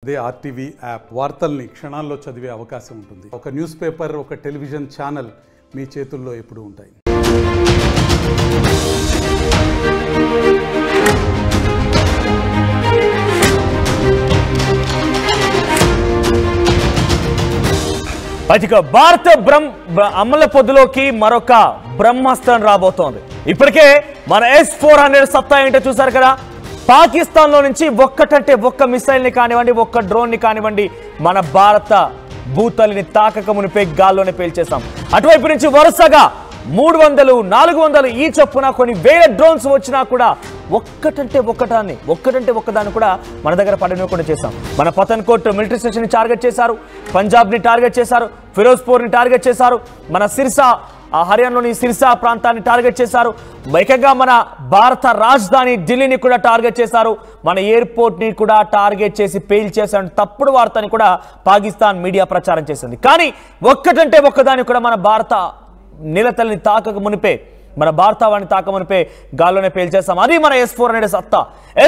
అదే RTV app వార్తల్ని క్షణాల్లో చదివే అవకాశం ఉంటుంది. ఒక న్యూస్ పేపర్, ఒక టెలివిజన్ ఛానల్ మీ చేతుల్లో ఎప్పుడూ ఉంటాయి. భారత అమల పొద్దులోకి మరొక బ్రహ్మాస్త్రం రాబోతోంది. ఇప్పటికే మన S-400 సత్తా ఏంటో చూసారు కదా. పాకిస్తాన్ లో నుంచి ఒక్కటంటే ఒక్క మిసైల్ ని కానివ్వండి, ఒక్క డ్రోన్ ని కానివ్వండి, మన భారత భూతల్లిని తాకక మునిపే గాల్లోనే పేల్చేసాం. అటువైపు నుంచి వరుసగా 300, 400 ఈ చొప్పున కొన్ని వేల డ్రోన్స్ వచ్చినా కూడా ఒక్కటంటే ఒక్కదాన్ని కూడా మన దగ్గర పడనివ్వకుండా చేశాం. మన పతన్కోట్ మిలిటరీ స్టేషన్ ని టార్గెట్ చేశారు, పంజాబ్ ని టార్గెట్ చేశారు, ఫిరోజ్పూర్ ని టార్గెట్ చేశారు, మన సిర్సా హర్యానాలోని సిర్సా ప్రాంతాన్ని టార్గెట్ చేశారు, ఏకంగా మన భారత రాజధాని ఢిల్లీని కూడా టార్గెట్ చేశారు, మన ఎయిర్పోర్ట్ ని కూడా టార్గెట్ చేసి పేల్ చేశారు. తప్పుడు వార్తని కూడా పాకిస్తాన్ మీడియా ప్రచారం చేసింది. కానీ ఒక్కటంటే ఒక్కదాన్ని కూడా మన భారత నిలతల్ని తాకక మునిపే, మన భారతావాణి తాక మునిపే గాల్లోనే పేల్చేస్తాం. అది మన S-400 సత్తా.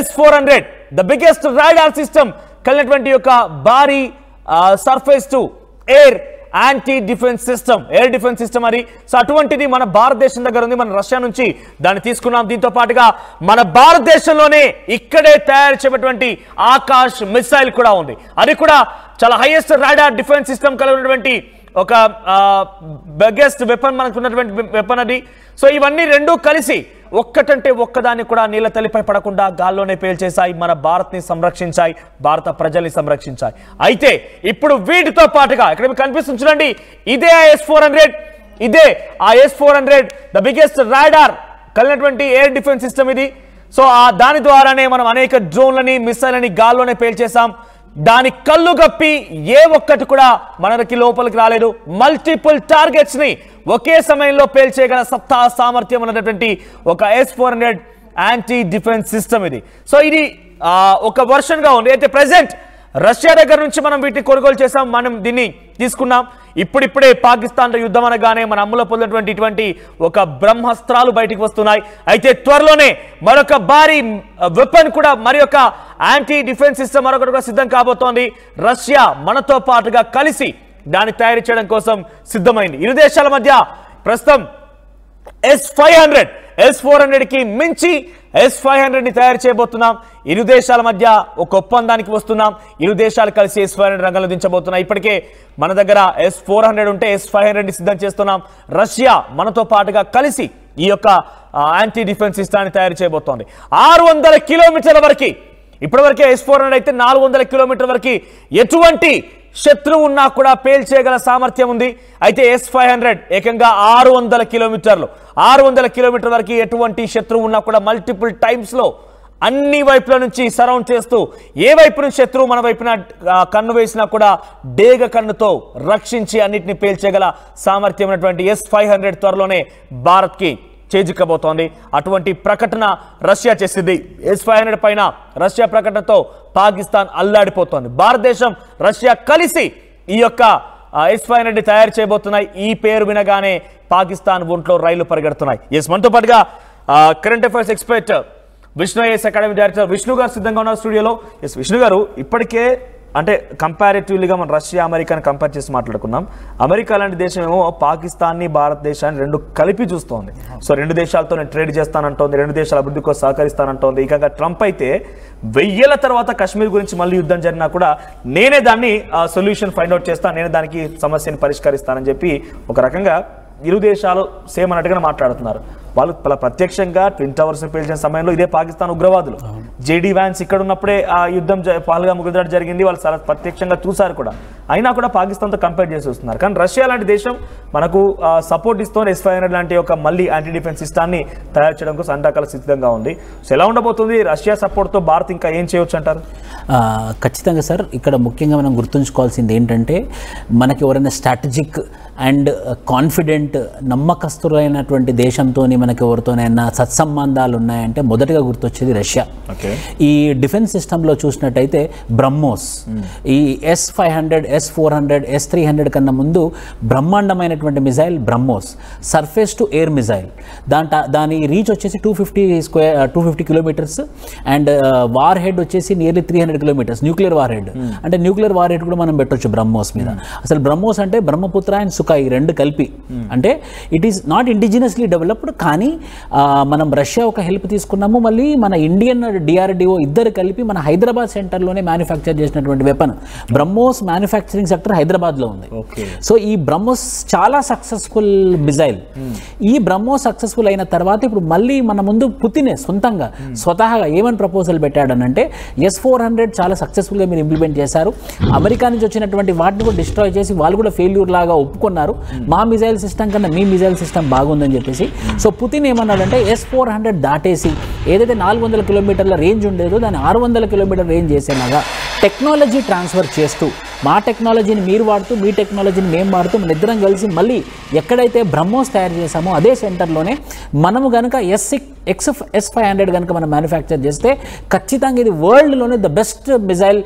S-400 the biggest radar system కలిగినటువంటి యొక్క భారీ surface to air anti defence system, air defence system అది. సో అటువంటిది మన భారతదేశం దగ్గర ఉంది. మన రష్యా నుంచి దాన్ని తీసుకున్నాం. దీంతో పాటుగా మన భారతదేశంలోనే ఇక్కడే తయారు చేయబడినటువంటి ఆకాశ్ మిసైల్ కూడా ఉంది. అది కూడా చాలా హైయెస్ట్ రాడార్ డిఫెన్స్ సిస్టమ్ కలిగినటువంటి ఒక బిగ్గెస్ట్ వెపన్ మనకు ఉన్నటువంటి వెపన్ అది. సో ఇవన్నీ రెండూ కలిసి ఒక్కటంటే ఒక్కదాన్ని కూడా నీళ్ళ తల్లిపై పడకుండా గాల్లోనే పేల్చేశాయి, మన భారత్ని సంరక్షించాయి, భారత ప్రజల్ని సంరక్షించాయి. అయితే ఇప్పుడు వీటితో పాటుగా ఇక్కడ మీకు కనిపిస్తుంది చూడండి, ఇదే S-400, ఇదే ఆ S-400 ద బిగ్గెస్ట్ రాడార్ కలిగినటువంటి ఎయిర్ డిఫెన్స్ సిస్టమ్ ఇది. సో దాని ద్వారానే మనం అనేక డ్రోన్లని, మిసైల్ని గాల్లోనే పేల్చేశాం. దాని కళ్ళు గప్పి ఏ ఒక్కటి కూడా మనకి లోపలికి రాలేదు. మల్టిపుల్ టార్గెట్స్ ని ఒకే సమయంలో పేల్చేయగల సత్తా, సామర్థ్యం ఉన్నటువంటి ఒక S-400 యాంటీ డిఫెన్స్ సిస్టమ్ ఇది. సో ఇది ఒక వర్షన్ గా ఉంది. అయితే ప్రెసెంట్ రష్యా దగ్గర నుంచి మనం వీటిని కొనుగోలు చేసాం, మనం దీన్ని తీసుకున్నాం. ఇప్పుడిప్పుడే పాకిస్తాన్లో యుద్ధం అనగానే మన అమ్ములో పొందినటువంటి ఇటువంటి ఒక బ్రహ్మాస్త్రాలు బయటికి వస్తున్నాయి. అయితే త్వరలోనే మరొక భారీ వెపన్ కూడా, మరి ఒక యాంటీ డిఫెన్స్ సిస్టమ్ మరొకటి కూడా సిద్ధం కాబోతోంది. రష్యా మనతో పాటుగా కలిసి దాన్ని తయారు చేయడం కోసం సిద్ధమైంది. ఇరు దేశాల మధ్య ప్రస్తుతం S-400 కి మించి S-500 ని తయారు చేయబోతున్నాం. ఇరు దేశాల మధ్య ఒక ఒప్పందానికి వస్తున్నాం. ఇరు దేశాలు కలిసి S-500 రంగంలో దించబోతున్నాం. ఇప్పటికే మన దగ్గర S-400 ఉంటే S-500 ని సిద్ధం చేస్తున్నాం. రష్యా మనతో పాటుగా కలిసి ఈ యొక్క యాంటీ డిఫెన్స్ సిస్టాన్ని తయారు చేయబోతోంది. 600 కిలోమీటర్ల వరకు, ఇప్పటివరకే S-400 అయితే 400 కిలోమీటర్ల వరకు ఎటువంటి శత్రువు ఉన్నా కూడా పేల్చేయగల సామర్థ్యం ఉంది. అయితే S-500 ఏకంగా 600 కిలోమీటర్లు, 600 కిలోమీటర్ల వరకు ఎటువంటి శత్రువు ఉన్నా కూడా మల్టిపుల్ టైమ్స్ లో అన్ని వైపుల నుంచి సరౌండ్ చేస్తూ, ఏ వైపు నుంచి శత్రువు మన వైపున కన్ను వేసినా కూడా డేగ కన్నుతో రక్షించి అన్నిటిని పేల్చేయగల సామర్థ్యం ఉన్నటువంటి S-500 త్వరలోనే భారత్కి చేజిక్కబోతోంది. అటువంటి ప్రకటన రష్యా చేసింది. S-500 పైన రష్యా ప్రకటనతో పాకిస్తాన్ అల్లాడిపోతోంది. భారతదేశం, రష్యా కలిసి ఈ యొక్క S-500 తయారు చేయబోతున్నాయి. ఈ పేరు వినగానే పాకిస్తాన్ ఒంట్లో రైళ్లు పరిగెడుతున్నాయి. మనతో పాటుగా current affairs expert Vishnu IAS academy director Vishnu గారు సిద్ధంగా ఉన్నారు స్టూడియోలో. విష్ణు గారు, ఇప్పటికే అంటే కంపారిటివ్లీగా మనం రష్యా, అమెరికాని కంపేర్ చేసి మాట్లాడుకున్నాం. అమెరికా లాంటి దేశం ఏమో పాకిస్తాన్ని, భారతదేశాన్ని రెండు కలిపి చూస్తోంది. సో రెండు దేశాలతో నేను ట్రేడ్ చేస్తానంటోంది, రెండు దేశాల అభివృద్ధి కోసం సహకరిస్తానంటోంది. ఇక ట్రంప్ అయితే 1000 తర్వాత కశ్మీర్ గురించి మళ్ళీ యుద్ధం జరిగినా కూడా నేనే దాన్ని సొల్యూషన్ ఫైండ్ అవుట్ చేస్తాను, నేనే దానికి సమస్యను పరిష్కరిస్తానని చెప్పి ఒక రకంగా ఇరు దేశాలు సేమ్ అన్నట్టుగా మాట్లాడుతున్నారు. వాళ్ళు ప్రత్యక్షంగా ట్విన్ టవర్స్ పేల్చిన సమయంలో ఇదే పాకిస్తాన్ ఉగ్రవాదులు, జేడీ వ్యాన్స్ ఇక్కడ ఉన్నప్పుడే ఆ యుద్ధం పహల్గామ్ ఉగ్రదాడి జరిగింది, వాళ్ళు చాలా ప్రత్యక్షంగా చూశారు కూడా. అయినా కూడా పాకిస్తాన్తో కంపేర్ చేసి వస్తున్నారు. కానీ రష్యా లాంటి దేశం మనకు సపోర్ట్ ఇస్తోంది. S-500 లాంటి ఒక మళ్ళీ యాంటీ డిఫెన్స్ సిస్టాన్ని తయారు చేయడం కోసం అన్ని రకాల సిద్ధంగా ఉంది. సో ఎలా ఉండబోతుంది రష్యా సపోర్ట్తో భారత్, ఇంకా ఏం చేయవచ్చు అంటారు? ఖచ్చితంగా సార్, ఇక్కడ ముఖ్యంగా మనం గుర్తుంచుకోవాల్సింది ఏంటంటే, మనకి ఎవరైనా స్ట్రాటజిక్ అండ్ కాన్ఫిడెంట్, నమ్మకస్తులైనటువంటి దేశంతో మనకి ఎవరితోనైనా సత్సంబంధాలు ఉన్నాయంటే మొదటగా గుర్తొచ్చేది రష్యా. ఈ డిఫెన్స్ సిస్టంలో చూసినట్టయితే బ్రహ్మోస్, ఈ S-500, S-400, S-300 కన్నా ముందు బ్రహ్మాండమైనటువంటి missile BrahMos, surface to air missile. దాని రీచ్ వచ్చేసి 250 కిలోమీటర్స్ అండ్ వార్ హెడ్ వచ్చేసి nearly 300 kilometres. Nuclear war head అంటే న్యూక్లియర్ వార్ హెడ్ కూడా మనం పెట్టొచ్చు బ్రహ్మోస్ మీద. అసలు బ్రహ్మోస్ అంటే బ్రహ్మపుత్ర అండ్ సుఖాయి రెండు కలిపి, అంటే it is not indigenously developed, కానీ మనం రష్యా ఒక హెల్ప్ తీసుకున్నాము, మళ్ళీ మన ఇండియన్ DRDO ఇద్దరు కలిపి మన హైదరాబాద్ సెంటర్లోనే మ్యానుఫ్యాక్చర్ చేసినటువంటి వెపన్ బ్రహ్మోస్ మ్యానుఫ్యాక్చరింగ్ సెక్టర్ హైదరాబాద్లో ఉంది. సో ఈ బ్రహ్మోస్ చాలా సక్సెస్ఫుల్ మిజైల్. ఈ బ్రహ్మోస్ సక్సెస్ఫుల్ అయిన తర్వాత ఇప్పుడు మళ్ళీ మన ముందు పుతినే స్వతహాగా ఏమని ప్రపోజల్ పెట్టాడనంటే S-400 చాలా సక్సెస్ఫుల్గా మీరు ఇంప్లిమెంట్ చేశారు, అమెరికా నుంచి వచ్చినటువంటి వాటిని కూడా డిస్ట్రాయ్ చేసి వాళ్ళు కూడా ఫెయిల్యూర్ లాగా ఒప్పుకున్నారు, మా మిజైల్ సిస్టమ్ కన్నా మీ మిజైల్ సిస్టమ్ బాగుందని చెప్పేసి. సో పుతిన్ ఏమన్నాడంటే S-400 దాటేసి ఏదైతే 400 కిలోమీటర్ల రేంజ్ ఉండేదో దాన్ని 600 కిలోమీటర్ రేంజ్ చేసేలాగా టెక్నాలజీ ట్రాన్స్ఫర్ చేస్తూ, మా టెక్నాలజీని మీరు వాడుతూ మీ టెక్నాలజీని మేము వాడుతూ మన ఇద్దరం కలిసి మళ్ళీ ఎక్కడైతే బ్రహ్మోస్ తయారు చేసామో అదే సెంటర్లోనే మనము కనుక S-500 కనుక మనం మ్యానుఫ్యాక్చర్ చేస్తే ఖచ్చితంగా ఇది వరల్డ్లోనే the best missile,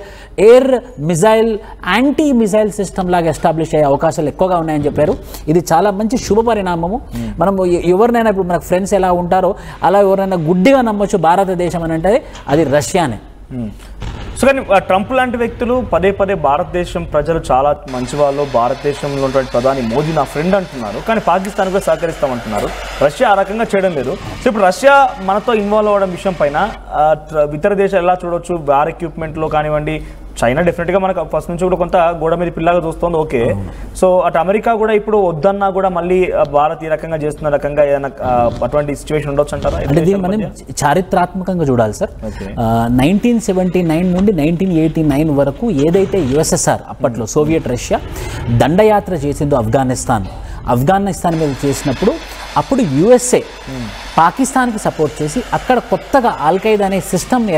air missile, anti missile system లాగా ఎస్టాబ్లిష్ అయ్యే అవకాశాలు ఎక్కువగా ఉన్నాయని చెప్పారు. ఇది చాలా మంచి శుభ పరిణామము. మనం ఎవరినైనా ఇప్పుడు మనకు ఫ్రెండ్స్ ఎలా ఉంటారో అలా ఎవరైనా గుడ్డిగా నమ్మొచ్చు భారతదేశం అని అంటే అది రష్యానే. సో కానీ ట్రంప్ లాంటి వ్యక్తులు పదే భారతదేశం ప్రజలు చాలా మంచి వాళ్ళు, భారతదేశంలో ఉన్నటువంటి ప్రధాని మోదీ నా ఫ్రెండ్ అంటున్నారు, కానీ పాకిస్తాన్ కూడా సహకరిస్తామంటున్నారు. రష్యా ఆ రకంగా చేయడం లేదు. సో ఇప్పుడు రష్యా మనతో ఇన్వాల్వ్ అవ్వడం విషయం పైన ఇతర దేశాలు ఎలా చూడవచ్చు? వార్ ఎక్విప్మెంట్లో కానివ్వండి, చైనా డెఫినెట్గా మనకు ఫస్ట్ నుంచి కూడా కొంత గోడ మీద పిల్లగా చూస్తుంది, ఓకే. సో అటు అమెరికా కూడా ఇప్పుడు వద్దన్నా కూడా మళ్ళీ భారత్ ఈ రకంగా చేస్తున్న రకంగా ఏదైనా అటువంటి సిచ్యువేషన్ ఉండొచ్చు అంటారా? అంటే దీన్ని మనం చారిత్రాత్మకంగా చూడాలి సార్. 1979 నుండి 1989 వరకు ఏదైతే USSR అప్పట్లో సోవియట్ రష్యా దండయాత్ర చేసిందో ఆఫ్ఘనిస్తాన్ మీద చేసినప్పుడు అప్పుడు USA పాకిస్తాన్కి సపోర్ట్ చేసి అక్కడ కొత్తగా ఆల్ఖైదా అనే సిస్టమ్ని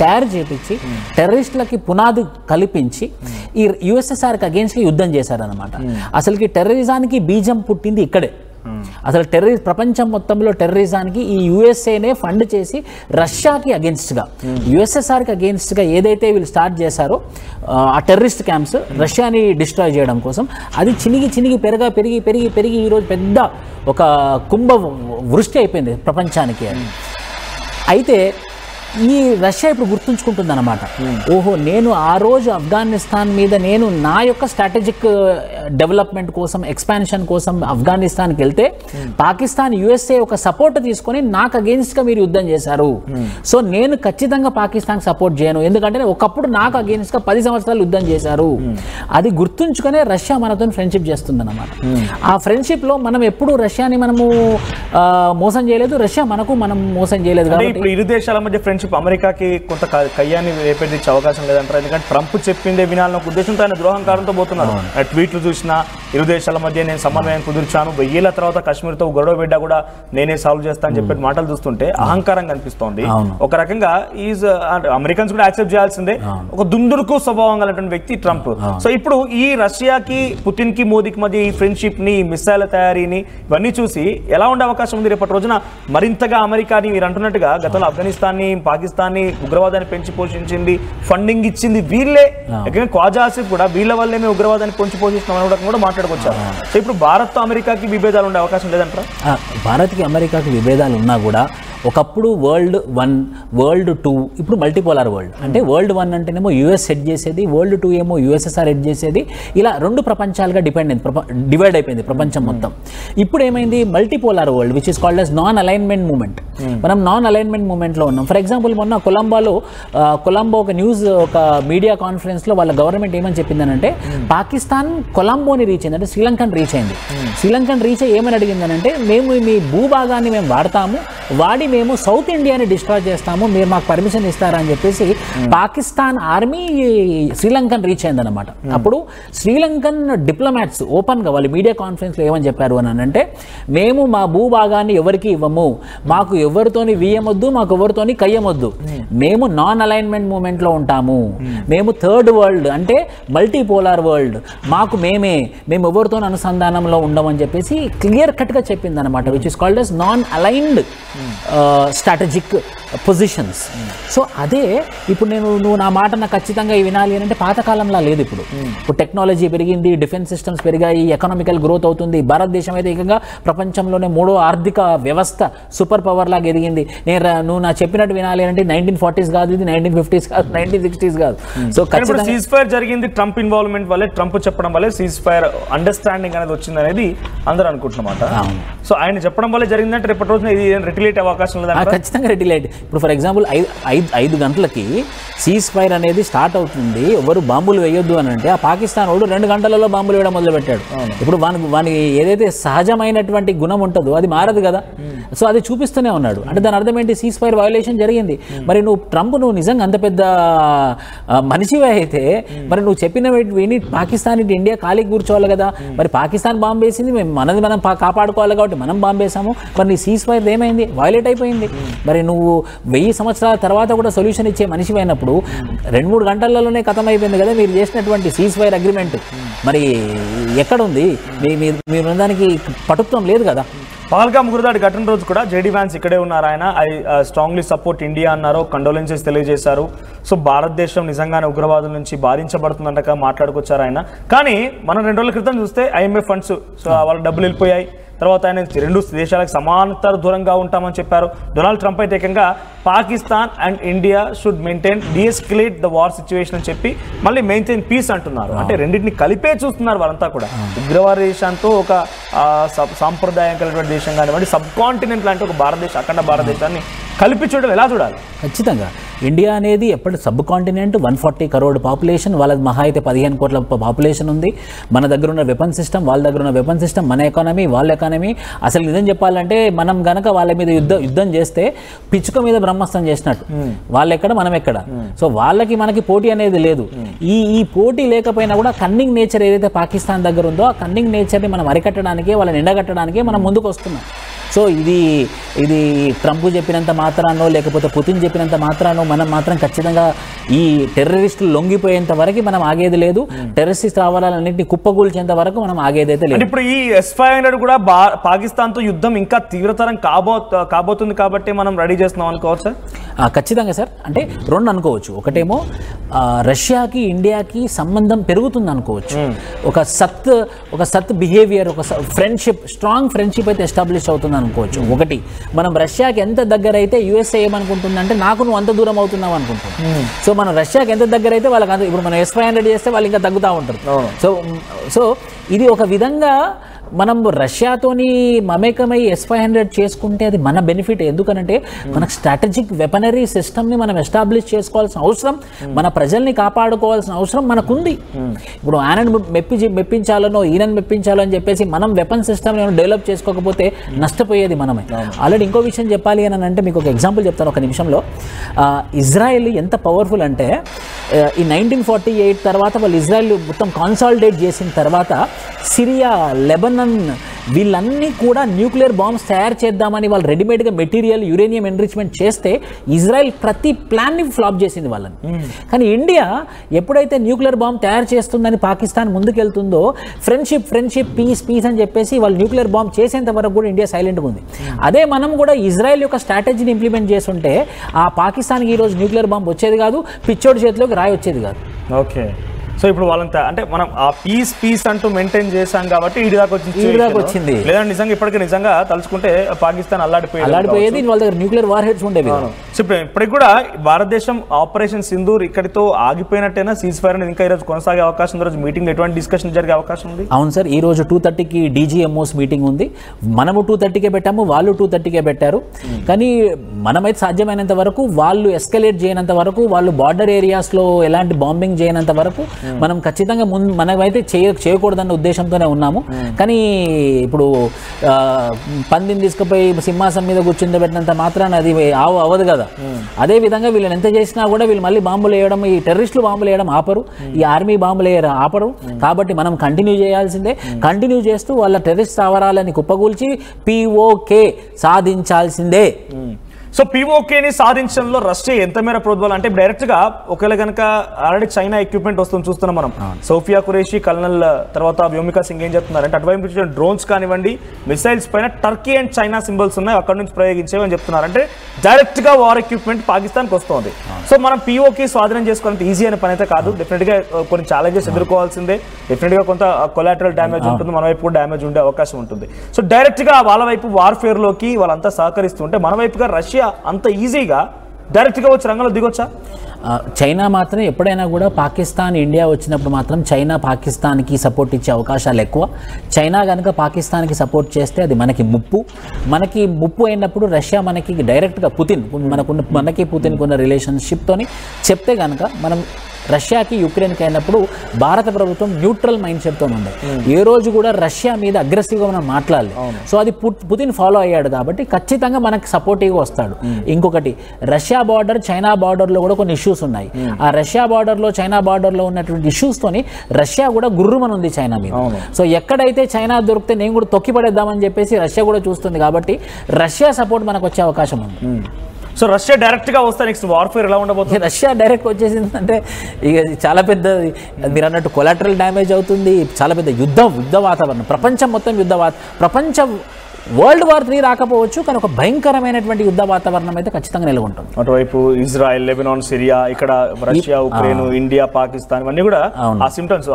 తయారు చేయించి టెర్రరిస్టులకి పునాది కల్పించి ఈ USSRకి అగేన్స్ట్గా యుద్ధం చేశారనమాట. అసలుకి టెర్రరిజానికి బీజం పుట్టింది ఇక్కడే. అసలు ప్రపంచం మొత్తంలో టెర్రరిజానికి ఈ USAనే ఫండ్ చేసి రష్యాకి అగేన్స్ట్గా, USSRకి అగేన్స్ట్గా ఏదైతే వీళ్ళు స్టార్ట్ చేశారో ఆ టెర్రరిస్ట్ క్యాంప్స్ రష్యాని డిస్ట్రాయ్ చేయడం కోసం, అది చినిగి పెరిగి ఈరోజు పెద్ద ఒక కుంభ వృష్టి అయిపోయింది ప్రపంచానికి. అయితే ఈ రష్యా ఇప్పుడు గుర్తుంచుకుంటుంది అనమాట, ఓహో నేను ఆ రోజు ఆఫ్ఘనిస్తాన్ మీద నేను నా యొక్క స్ట్రాటజిక్ డెవలప్మెంట్ కోసం, ఎక్స్పాన్షన్ కోసం ఆఫ్ఘనిస్తాన్కి వెళ్తే పాకిస్తాన్ USA ఒక సపోర్ట్ తీసుకొని నాకు అగేన్స్ట్గా మీరు యుద్ధం చేశారు. సో నేను ఖచ్చితంగా పాకిస్తాన్కి సపోర్ట్ చేయను, ఎందుకంటే ఒకప్పుడు నాకు అగేన్స్ట్గా 10 సంవత్సరాలు యుద్ధం చేశారు. అది గుర్తుంచుకునే రష్యా మనతో ఫ్రెండ్షిప్ చేస్తుంది అనమాట. ఆ ఫ్రెండ్షిప్లో మనం ఎప్పుడు రష్యాని మనము మోసం చేయలేదు, రష్యా మనం మోసం చేయలేదు. కాబట్టి ఇరు దేశాల మధ్య ఫ్రెండ్షిప్ అమెరికాకి కొంత కయ్యాన్ని రేపెట్టించే అవకాశం లేదంటారు, ఎందుకంటే ట్రంప్ చెప్పిందే వినాలన్న ఉద్దేశంతో ఆయన ద్రోహంకారంతో పోతున్నారు. ట్వీట్లు చూసినా ఇరు దేశాల మధ్య నేను సమన్వయం కుదిర్చాను, 1000 ఏళ్ల తర్వాత కాశ్మీర్తో గొడవ బిడ్డ కూడా నేనే సాల్వ్ చేస్తా అని చెప్పే మాటలు చూస్తుంటే అహంకారం కనిపిస్తోంది. ఒక రకంగా అమెరికన్స్ కూడా యాక్సెప్ట్ చేయాల్సిందే, ఒక దుందుడుకు స్వభావం కలిగినటువంటి వ్యక్తి ట్రంప్. సో ఇప్పుడు ఈ రష్యాకి పుతిన్ కి మోదీకి మధ్య ఈ ఫ్రెండ్షిప్ ని, మిస్సైల్ తయారీని ఇవన్నీ చూసి ఎలా ఉండే అవకాశం ఉంది రేపటి రోజున? మరింతగా అమెరికాని మీరు అంటున్నట్టుగా గతంలో ఆఫ్ఘనిస్తాన్ని, పాకిస్తాన్ని ఉగ్రవాదాన్ని పెంచి పోషించింది, ఫండింగ్ ఇచ్చింది వీళ్ళే. ఖ్వాజా ఆసిఫ్ కూడా వీళ్ళ వల్లేమే ఉగ్రవాదాన్ని పెంచి పోషిస్తున్నాం కూడా మాట్లాడుకొచ్చారు. సో ఇప్పుడు భారత్ అమెరికాకి విభేదాలు ఉండే అవకాశం లేదంటారా? భారత్కి అమెరికాకి విభేదాలు ఉన్నా కూడా ఒకప్పుడు వరల్డ్ 1, వరల్డ్ 2, ఇప్పుడు మల్టీపోలార్ వరల్డ్. అంటే వరల్డ్ 1 అంటేనేమో US హెడ్ చేసేది, వరల్డ్ 2 ఏమో USSR హెడ్ చేసేది. ఇలా 2 ప్రపంచాలుగా డివైడ్ అయిపోయింది ప్రపంచం మొత్తం. ఇప్పుడు ఏమైంది? Multipolar world which is called as non alignment moment. మనం నాన్ అలైన్మెంట్ మూమెంట్లో ఉన్నాం. ఫర్ ఎగ్జాంపుల్ మొన్న కొలంబో ఒక న్యూస్, ఒక మీడియా కాన్ఫరెన్స్లో వాళ్ళ గవర్నమెంట్ ఏమని చెప్పిందనంటే పాకిస్తాన్ కొలంబోని రీచ్ అయింది, అంటే శ్రీలంకన్ రీచ్ అయింది. శ్రీలంకన్ రీచ్ అయ్యి ఏమని అడిగిందనంటే మేము మీ భూభాగాన్ని మేము వాడతాము, వాడి మేము సౌత్ ఇండియాని డిస్ట్రాయ్ చేస్తాము, మీరు మాకు పర్మిషన్ ఇస్తారా అని చెప్పేసి పాకిస్తాన్ ఆర్మీ శ్రీలంకన్ రీచ్ అయిందనమాట. అప్పుడు శ్రీలంకన్ డిప్లొమాట్స్ ఓపెన్గా వాళ్ళు మీడియా కాన్ఫరెన్స్లో ఏమని చెప్పారు అని అంటే, మేము మా భూభాగాన్ని ఎవరికి ఇవ్వము, మాకు ఎవరితోని వీయమొద్దు, మాకు ఎవరితోని కయ్యమొద్దు, మేము నాన్ అలైన్మెంట్ మూమెంట్లో ఉంటాము, మేము థర్డ్ వరల్డ్ అంటే మల్టీపోలార్ వరల్డ్, మాకు మేము ఎవరితో అనుసంధానంలో ఉండమని చెప్పేసి క్లియర్ కట్గా చెప్పింది అనమాట, which is called as non aligned strategic positions. So అదే ఇప్పుడు నువ్వు నా మాట నాకు ఖచ్చితంగా వినాలి అని అంటే పాతకాలంలా లేదు. ఇప్పుడు టెక్నాలజీ పెరిగింది, డిఫెన్స్ సిస్టమ్స్ పెరిగాయి, ఎకనామికల్ గ్రోత్ అవుతుంది. భారతదేశం అయితే ఏకంగా ప్రపంచంలోనే 3వ ఆర్థిక వ్యవస్థ సూపర్ పవర్ లాగా ఎదిగింది. నువ్వు నా చెప్పినట్టు వినాలి అంటే 1940s కాదు, ఇది 1950s కాదు, 1960s కాదు. సో ఖచ్చితంగా సీజ్ ఫైర్ జరిగింది ట్రంప్ ఇన్వాల్వ్మెంట్ వల్లే, ట్రంప్ చెప్పడం వల్లే సీజ్ ఫైర్ అండర్స్టాండింగ్ అనేది వచ్చింది అనేది అందరూ అనుకుంటున్నమాట. సో ఆయన చెప్పడం వల్ల జరిగిందంటే రేపటి రోజున ఇది రెటిలేట్ అవకాశం లేదా? ఖచ్చితంగా రెటిలేట్. ఇప్పుడు ఫర్ ఎగ్జాంపుల్ 5 గంటలకి సీజ్ ఫైర్ అనేది స్టార్ట్ అవుతుంది, ఎవరు బాంబులు వేయొద్దు అని అంటే ఆ పాకిస్తాన్ వాడు 2 గంటలలో బాంబులు వేయడం మొదలుపెట్టాడు. ఇప్పుడు వానికి ఏదైతే సహజమైనటువంటి గుణం ఉంటుందో అది మారదు కదా. సో అది చూపిస్తూనే ఉన్నాడు. అంటే దాని అర్థం ఏంటి, సీజ్ ఫైర్ వయోలేషన్ జరిగింది. మరి నువ్వు నిజంగా అంత పెద్ద మనిషివే అయితే మరి నువ్వు చెప్పిన విని పాకిస్తాన్ ఇటు ఇండియా ఖాళీ కూర్చోవాలి కదా. మరి పాకిస్తాన్ బాంబు వేసింది, మనది మనం కాపాడుకోవాలి కాబట్టి మనం బాంబు వేసాము. మరి నీ సీజ్ ఫైర్ ఏమైంది, వయోలేట్ అయిపోయింది. మరి నువ్వు 1000 సంవత్సరాల తర్వాత కూడా సొల్యూషన్ ఇచ్చే మనిషి అయినప్పుడు 2-3 గంటలలోనే ఖతం అయిపోయింది కదా మీరు చేసినటువంటి సీజ్ ఫైర్ అగ్రిమెంట్. మరి ఎక్కడుంది మీరు దానికి పటుత్వం లేదు కదా. పహల్గామ్ ఉగ్రదాడి ఘటన రోజు కూడా జేడీ వ్యాన్స్ ఇక్కడే ఉన్నారు. ఆయన ఐ స్ట్రాంగ్లీ సపోర్ట్ ఇండియా అన్నారు, కండోలెన్సెస్ తెలియజేశారు. సో భారతదేశం నిజంగానే ఉగ్రవాదుల నుంచి బాధించబడుతుందంట మాట్లాడుకొచ్చారు ఆయన. కానీ మనం 2 రోజుల క్రితం చూస్తే IMF ఫండ్స్ సో వాళ్ళ డబ్బులు వెళ్ళిపోయాయి. తర్వాత ఆయన 2 దేశాలకు సమాంతర దూరంగా ఉంటామని చెప్పారు. డొనాల్డ్ ట్రంప్ అయితే ఏకంగా Pakistan and India should maintain deescalate the war situation అని చెప్పి మళ్ళీ మెయింటైన్ పీస్ అంటున్నారు. అంటే రెండింటిని కలిపే చూస్తున్నారు వాళ్ళంతా కూడా. ఉగ్రవాద దేశంతో ఒక సాంప్రదాయం కలిగిన దేశం కానివ్వండి, సబ్ కాంటినెంట్ లాంటి ఒక భారతదేశం, అఖండ భారతదేశాన్ని కలిపి చూడడం ఎలా చూడాలి? ఖచ్చితంగా ఇండియా అనేది ఎప్పటి సబ్ కాంటినెంట్, 140 crore పాపులేషన్, వాళ్ళ మహా అయితే 15 కోట్ల పాపులేషన్ ఉంది. మన దగ్గర ఉన్న వెపన్ సిస్టమ్, వాళ్ళ దగ్గర ఉన్న వెపన్ సిస్టమ్, మన ఎకానమీ వాళ్ళ ఎకానమీ. అసలు నిజం చెప్పాలంటే మనం గనక వాళ్ళ మీద యుద్ధం చేస్తే పిచ్చుక మీద బ్రహ్మాస్త్రం చేసినట్టు. వాళ్ళెక్కడ మనం ఎక్కడ. సో వాళ్ళకి మనకి పోటీ అనేది లేదు. ఈ పోటీ లేకపోయినా కూడా కన్నింగ్ నేచర్ ఏదైతే పాకిస్తాన్ దగ్గర ఉందో ఆ కన్నింగ్ నేచర్ని మనం అరికట్టడానికే, వాళ్ళని ఎండగట్టడానికే మనం ముందుకు వస్తున్నాం. సో ఇది ట్రంప్ చెప్పినంత మాత్రానో లేకపోతే పుతిన్ చెప్పినంత మాత్రానో మనం మాత్రం ఖచ్చితంగా ఈ టెర్రరిస్టులు లొంగిపోయేంత వరకు మనం ఆగేది లేదు. టెర్రరిస్ట్ రావాలన్నింటినీ కుప్పగూల్చేంత వరకు మనం ఆగేదైతే లేదు. ఇప్పుడు ఈ S-500 కూడా పాకిస్తాన్తో యుద్ధం ఇంకా తీవ్రతరం కాబోతుంది కాబట్టి మనం రెడీ చేస్తున్నాం అనుకోవచ్చు సార్? ఖచ్చితంగా సార్. అంటే 2 అనుకోవచ్చు. ఒకటేమో రష్యాకి ఇండియాకి సంబంధం పెరుగుతుంది అనుకోవచ్చు. ఒక సత్ బిహేవియర్, ఒక ఫ్రెండ్షిప్, స్ట్రాంగ్ ఫ్రెండ్షిప్ అయితే ఎస్టాబ్లిష్ అవుతుంది అనుకోవచ్చు. ఒకటి, మనం రష్యాకి ఎంత దగ్గర అయితే USA ఏమనుకుంటుందంటే నాకు నువ్వు అంత దూరం అవుతున్నావు అనుకుంటున్నావు. సో మనం రష్యాకి ఎంత దగ్గర అయితే వాళ్ళకి అంత, ఇప్పుడు మనం S-500 చేస్తే వాళ్ళు ఇంకా తగ్గుతూ ఉంటారు. సో ఇది ఒక విధంగా మనం రష్యాతోని మమేకమై S-500 చేసుకుంటే అది మన బెనిఫిట్. ఎందుకనంటే మనకు స్ట్రాటజిక్ వెపనరీ సిస్టమ్ని మనం ఎస్టాబ్లిష్ చేసుకోవాల్సిన అవసరం, మన ప్రజల్ని కాపాడుకోవాల్సిన అవసరం మనకుంది. ఇప్పుడు ఆయనను మెప్పించాలనో ఈయనను మెప్పించాలో అని చెప్పేసి మనం వెపన్ సిస్టమ్ని డెవలప్ చేసుకోకపోతే నష్టపోయేది మనమే. ఆల్రెడీ ఇంకో విషయం చెప్పాలి అని అంటే మీకు ఒక ఎగ్జాంపుల్ చెప్తాను ఒక నిమిషంలో. ఇజ్రాయెల్ ఎంత పవర్ఫుల్ అంటే ఈ 1948 తర్వాత వాళ్ళు ఇజ్రాయెల్ మొత్తం కాన్సాలిడేట్ చేసిన తర్వాత సిరియా, లెబనాన్ వీళ్ళన్నీ కూడా న్యూక్లియర్ బాంబ్స్ తయారు చేద్దామని వాళ్ళు రెడీమేడ్గా మెటీరియల్, యురేనియం ఎన్రిచ్మెంట్ చేస్తే ఇజ్రాయెల్ ప్రతి ప్లాన్ని ఫ్లాప్ చేసింది వాళ్ళని. కానీ ఇండియా ఎప్పుడైతే న్యూక్లియర్ బాంబ్ తయారు చేస్తుందని పాకిస్తాన్ ముందుకెళ్తుందో ఫ్రెండ్షిప్ పీస్ అని చెప్పేసి వాళ్ళు న్యూక్లియర్ బాంబ్ చేసేంత వరకు కూడా ఇండియా సైలెంట్గా ఉంది. అదే మనం కూడా ఇజ్రాయెల్ యొక్క స్ట్రాటజీని ఇంప్లిమెంట్ చేస్తుంటే ఆ పాకిస్తాన్కి ఈరోజు న్యూక్లియర్ బాంబ్ వచ్చేది కాదు, పిచ్చోడి చేతిలోకి రాయి వచ్చేది కాదు. ఓకే. సో ఇప్పుడు వాళ్ళంతా అంటే మనం ఆ పీస్ అంటూ మెయింటైన్ చేసాం కాబట్టి ఈడి దాకా వచ్చింది. లేదంటే నిజంగా ఇప్పటికీ నిజంగా తలుచుకుంటే పాకిస్తాన్ అల్లాడిపోయేది, వాళ్ళ దగ్గర న్యూక్లియర్ వార్ హెడ్స్ ఉండేవి. సో ఇప్పటికి కూడా భారతదేశం ఆపరేషన్ సింధూర్ ఇక్కడితో ఆగిపోయినట్టేనా? సీజ్ ఫైర్ అనేది ఇంకా ఈరోజు కొనసాగే అవకాశం ఉంది? రోజు మీటింగ్ ఎటువంటి డిస్కషన్ జరిగే అవకాశం ఉంది? అవును సార్, ఈ రోజు 2:30కి DGMOs మీటింగ్ ఉంది. మనము 2:30కే పెట్టాము, వాళ్ళు 2:30కే పెట్టారు. కానీ మనమైతే సాధ్యమైనంత వరకు, వాళ్ళు ఎస్కలేట్ చేయనంత వరకు, వాళ్ళు బార్డర్ ఏరియాస్లో ఎలాంటి బాంబింగ్ చేయనంత వరకు మనం ఖచ్చితంగా మనమైతే చేయకూడదన్న ఉద్దేశంతోనే ఉన్నాము. కానీ ఇప్పుడు పందిని తీసుకుపోయి సింహాసనం మీద కూర్చుండబెట్టినంత మాత్రాన అది అవ్వదు కదా. అదే విధంగా వీళ్ళని ఎంత చేసినా కూడా వీళ్ళు మళ్ళీ బాంబులు వేయడం, ఈ టెర్రరిస్టులు బాంబులు వేయడం ఆపరు, ఈ ఆర్మీ బాంబులు వేయడం ఆపరు. కాబట్టి మనం కంటిన్యూ చేయాల్సిందే. కంటిన్యూ చేస్తూ వాళ్ళ టెర్రరిస్ట్ స్థావరాలని కుప్పగూల్చి POK సాధించాల్సిందే. సో POKని సాధించడంలో రష్యా ఎంత మేర ప్రోద్బలం అంటే డైరెక్ట్ గా ఒకవేళ కనుక ఆల్రెడీ చైనా ఎక్విప్మెంట్ వస్తుంది చూస్తున్నాం మనం. సోఫియా ఖురేషి, కల్నల్ తర్వాత వ్యోమికా సింగ్ ఏం చెప్తున్నారంటే అటువైపు డ్రోన్స్ కానివ్వండి, మిసైల్స్ పైన టర్కీ అండ్ చైనా సింబల్స్ ఉన్నాయి, అక్కడ నుంచి ప్రయోగించేవి అని చెప్తున్నారు. అంటే డైరెక్ట్ గా వార్ ఎక్విప్మెంట్ పాకిస్తాన్కి వస్తుంది. సో మనం POK స్వాధీనం చేసుకోవడానికి ఈజీ అనే పని అయితే కాదు. డెఫినెట్ గా కొన్ని ఛాలెంజెస్ ఎదుర్కోవాల్సిందే. డెఫినెట్ గా కొంత కొలాటరల్ డ్యామేజ్ ఉంటుంది, మన వైపు కూడా డ్యామేజ్ ఉండే అవకాశం ఉంటుంది. సో డైరెక్ట్ గా వాళ్ళ వైపు వార్ఫేర్ లోకి వాళ్ళంతా సహకరిస్తుంటే మన వైపుగా రష్యా అంత ఈజీగా డైరెక్ట్ గా వచ్చి రంగంలో దిగొచ్చా? చైనా మాత్రం ఎప్పుడైనా కూడా పాకిస్తాన్ ఇండియా వచ్చినప్పుడు మాత్రం చైనా పాకిస్తాన్కి సపోర్ట్ ఇచ్చే అవకాశాలు ఎక్కువ. చైనా కనుక పాకిస్తాన్కి సపోర్ట్ చేస్తే అది మనకి ముప్పు అయినప్పుడు రష్యా మనకి డైరెక్ట్గా మనకి పుతిన్కి ఉన్న రిలేషన్షిప్తోని చెప్తే కనుక మనం రష్యాకి యుక్రెయిన్కి అయినప్పుడు భారత ప్రభుత్వం న్యూట్రల్ మైండ్ సెట్తో ఉంది. ఏ రోజు కూడా రష్యా మీద అగ్రెసివ్గా మనం మాట్లాడలేదు. సో అది పుతిన్ ఫాలో అయ్యాడు కాబట్టి ఖచ్చితంగా మనకి సపోర్టివ్గా వస్తాడు. ఇంకొకటి రష్యా బార్డర్ చైనా బార్డర్లో కూడా కొన్ని ఇష్యూస్ ఉన్నాయి. ఆ రష్యా బార్డర్లో చైనా బార్డర్లో ఉన్నటువంటి ఇష్యూస్తోని రష్యా కూడా గుర్రుమని ఉంది చైనా మీద. సో ఎక్కడైతే చైనా దొరికితే నేను కూడా తొక్కిపడేద్దామని చెప్పేసి రష్యా కూడా చూస్తుంది. కాబట్టి రష్యా సపోర్ట్ మనకు వచ్చే అవకాశం ఉంది. సో రష్యా డైరెక్ట్ గా వస్తే నెక్స్ట్ వార్ఫేర్ ఎలా ఉండబోతుంది? రష్యా డైరెక్ట్ వచ్చేసిందంటే ఇక చాలా పెద్ద మీరు అన్నట్టు కొలాటరల్ డ్యామేజ్ అవుతుంది. చాలా పెద్ద యుద్ధ వాతావరణం, ప్రపంచం మొత్తం ప్రపంచం World War III రాకపోవచ్చు, కానీ ఒక భయంకరమైనటువంటి యుద్ధ వాతావరణం అయితే ఖచ్చితంగా నెలకొంటుంది. అటువైపు ఇజ్రాయెల్, లెబనాన్, సిరియా, ఇక్కడ రష్యా, ఉక్రెయిన్, ఇండియా, పాకిస్తాన్ ఇవన్నీ కూడా ఆ సిమ్టమ్స్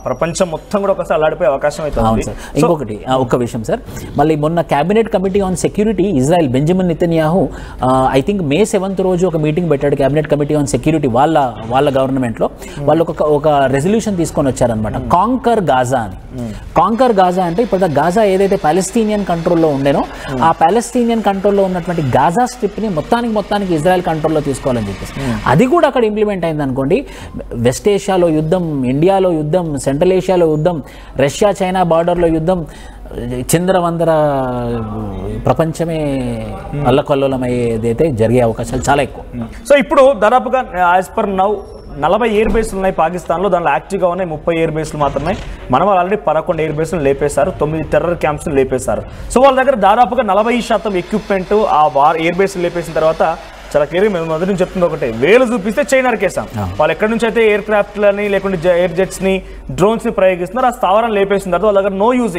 ప్రపంచం మొత్తం కూడా ఒకసారి అల్లాడిపోయే అవకాశం అయితే ఉంది. ఇంకొకటి ఒక్క విషయం సార్, మళ్ళీ మొన్న cabinet committee on security Israel Benjamin Netanyahu I think May 7th రోజు ఒక మీటింగ్ పెట్టాడు. క్యాబినెట్ కమిటీ ఆన్ సెక్యూరిటీ వాళ్ళ గవర్నమెంట్లో వాళ్ళు ఒక రెజల్యూషన్ తీసుకొని వచ్చారనమాట, కాంకర్ గాజా అని. కాంకర్ గాజా అంటే ఇప్పుడు గాజా ఏదైతే పాలస్తీనియన్ కంట్రోల్లో ఉండేనో ఆ పాలస్తీనియన్ కంట్రోల్లో ఉన్నటువంటి గాజా స్ట్రిప్ని మొత్తానికి ఇజ్రాయెల్ కంట్రోల్లో తీసుకోవాలని చెప్పేసి అది కూడా అక్కడ ఇంప్లిమెంట్ అయింది అనుకోండి. వెస్ట్ ఏషియాలో యుద్ధం, ఇండియాలో యుద్ధం, సెంట్రల్ ఏషియాలో యుద్ధం, రష్యా చైనా బార్డర్లో యుద్ధం, చిందరవందర ప్రపంచమే అల్లకల్లోలమయ్యేదైతే జరిగే అవకాశాలు చాలా ఎక్కువ. సో ఇప్పుడు దాదాపుగా యాజ్ పర్ నౌ 40 ఎయిర్ బేస్లు ఉన్నాయి పాకిస్తాన్లో. దానిలో యాక్టివ్గా ఉన్నాయి 30 ఎయిర్ బేస్లు మాత్రమే. మనం ఆల్రెడీ 11 ఎయిర్ బేస్లు లేపేశారు, 9 టెర్రర్ క్యాంప్స్ని లేపేశారు. సో వాళ్ళ దగ్గర దాదాపుగా 40% ఎక్విప్మెంట్ ఆ ఎయిర్ బేస్లు లేపేసిన తర్వాత చాలా క్లియర్గా మేము మొదటి నుంచి చెప్తుంది ఒకటే, వేలు చూపిస్తే చైనా నరికేసాం. వాళ్ళు ఎక్కడి నుంచి అయితే ఎయిర్ క్రాఫ్ట్లని లేకుంటే ఎయిర్ జెట్స్ని డ్రోన్స్ని ప్రయోగిస్తున్నారు, ఆ స్థావరం లేపేసిన తర్వాత వాళ్ళ దగ్గర నో యూజ్.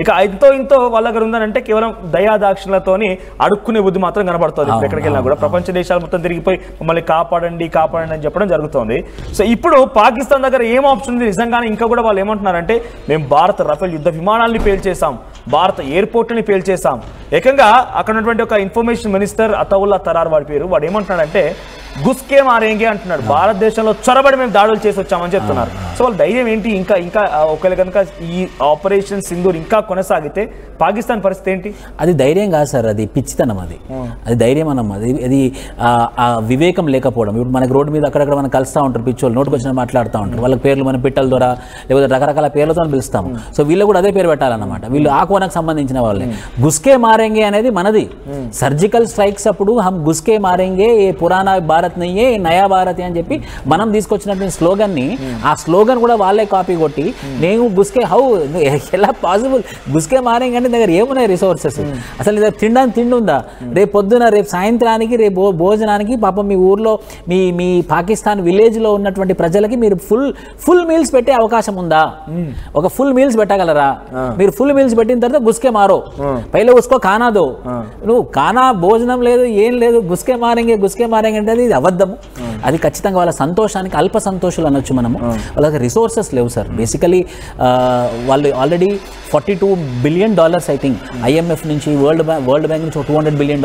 ఇక ఇంతో వాళ్ళ దగ్గర ఉందనంటే కేవలం దయాదాక్షిణలతోని అడుక్కునే బుద్ధి మాత్రం కనబడుతుంది. ఎక్కడికి వెళ్ళినా కూడా ప్రపంచ దేశాలు మొత్తం తిరిగిపోయి మమ్మల్ని కాపాడండి అని చెప్పడం జరుగుతుంది. సో ఇప్పుడు పాకిస్తాన్ దగ్గర ఏం ఆప్షన్ ఉంది నిజంగానే? ఇంకా కూడా వాళ్ళు ఏమంటున్నారంటే మేము భారత రఫేల్ యుద్ధ విమానాల్ని పేల్చేసాం, భారత ఎయిర్పోర్ట్ని పేల్చేసాం. ఏకంగా అక్కడ ఉన్నటువంటి ఒక ఇన్ఫర్మేషన్ మినిస్టర్ అతౌల్లా తరార్ వాడి పేరు, వాడు ఏమంటున్నాడంటే గుస్కే మారేంగే అంటున్నాడు, భారతదేశంలో చొరబడి మేము దాడులు చేసి వచ్చామని చెప్తున్నారు. సో వాళ్ళ ధైర్యం ఏంటి? ఇంకా ఒకవేళ కనుక ఈ ఆపరేషన్ సింధూర్ ఇంకా కొనసాగితే పాకిస్తాన్ పరిస్థితి ఏంటి? అది ధైర్యం కాదు సార్, అది పిచ్చితనం. అది ధైర్యం అన్నమా, అది వివేకం లేకపోవడం. ఇప్పుడు మనకి రోడ్డు మీద అక్కడక్కడ మనం కలుస్తూ ఉంటారు పిచ్చోళ్ళు, నోటుకు వచ్చిన మాట్లాడుతూ ఉంటారు. వాళ్ళ పేర్లు మనం పిట్టల ద్వారా లేకపోతే రకరకాల పేర్లతో పిలుస్తాము. సో వీళ్ళు కూడా అదే పేరు పెట్టాలన్నమాట. వీళ్ళు ఆ కోనకు సంబంధించిన వాళ్ళే. గుస్కే మారేంగే అనేది మనది. సర్జికల్ స్ట్రైక్స్ అప్పుడు హమ్ గుస్కే మారేంగే, ఏ పురాణా భారత్ నయ్యే నయా భారత్ అని చెప్పి మనం తీసుకొచ్చినటువంటి స్లోగన్ని, ఆ స్లోగన్ కూడా వాళ్ళే కాపీ కొట్టి నేను గుస్కే ఎలా పాసిబుల్? గుస్కే మారేంగే అంటే దగ్గర ఏమున్నాయి రిసోర్సెస్? అసలు దగ్గర తినడానికి తిండి ఉందా? రేపు పొద్దున రేపు సాయంత్రానికి రేపు భోజనానికి పాపం మీ ఊర్లో మీ పాకిస్తాన్ విలేజ్లో ఉన్నటువంటి ప్రజలకి మీరు ఫుల్ మీల్స్ పెట్టే అవకాశం ఉందా? ఒక ఫుల్ మీల్స్ పెట్టగలరా? మీరు ఫుల్ మీల్స్ పెట్టిన తర్వాత గుస్కే మారో, పైలో ఉసుకో ఖానా దో. నువ్వు ఖానా భోజనం లేదు, ఏం లేదు, గుస్కే మారేంగే అంటే అది అబద్ధము. అది ఖచ్చితంగా వాళ్ళ సంతోషానికి అల్ప సంతోషాలు అనొచ్చు మనము. వాళ్ళ వాళ్ళకి రిసోర్సెస్ లేవు సార్. బేసికలీ వాళ్ళు already $42 billion I think IMF నుంచి వరల్డ్ బ్యాంక్ నుంచి $200 బిలియన్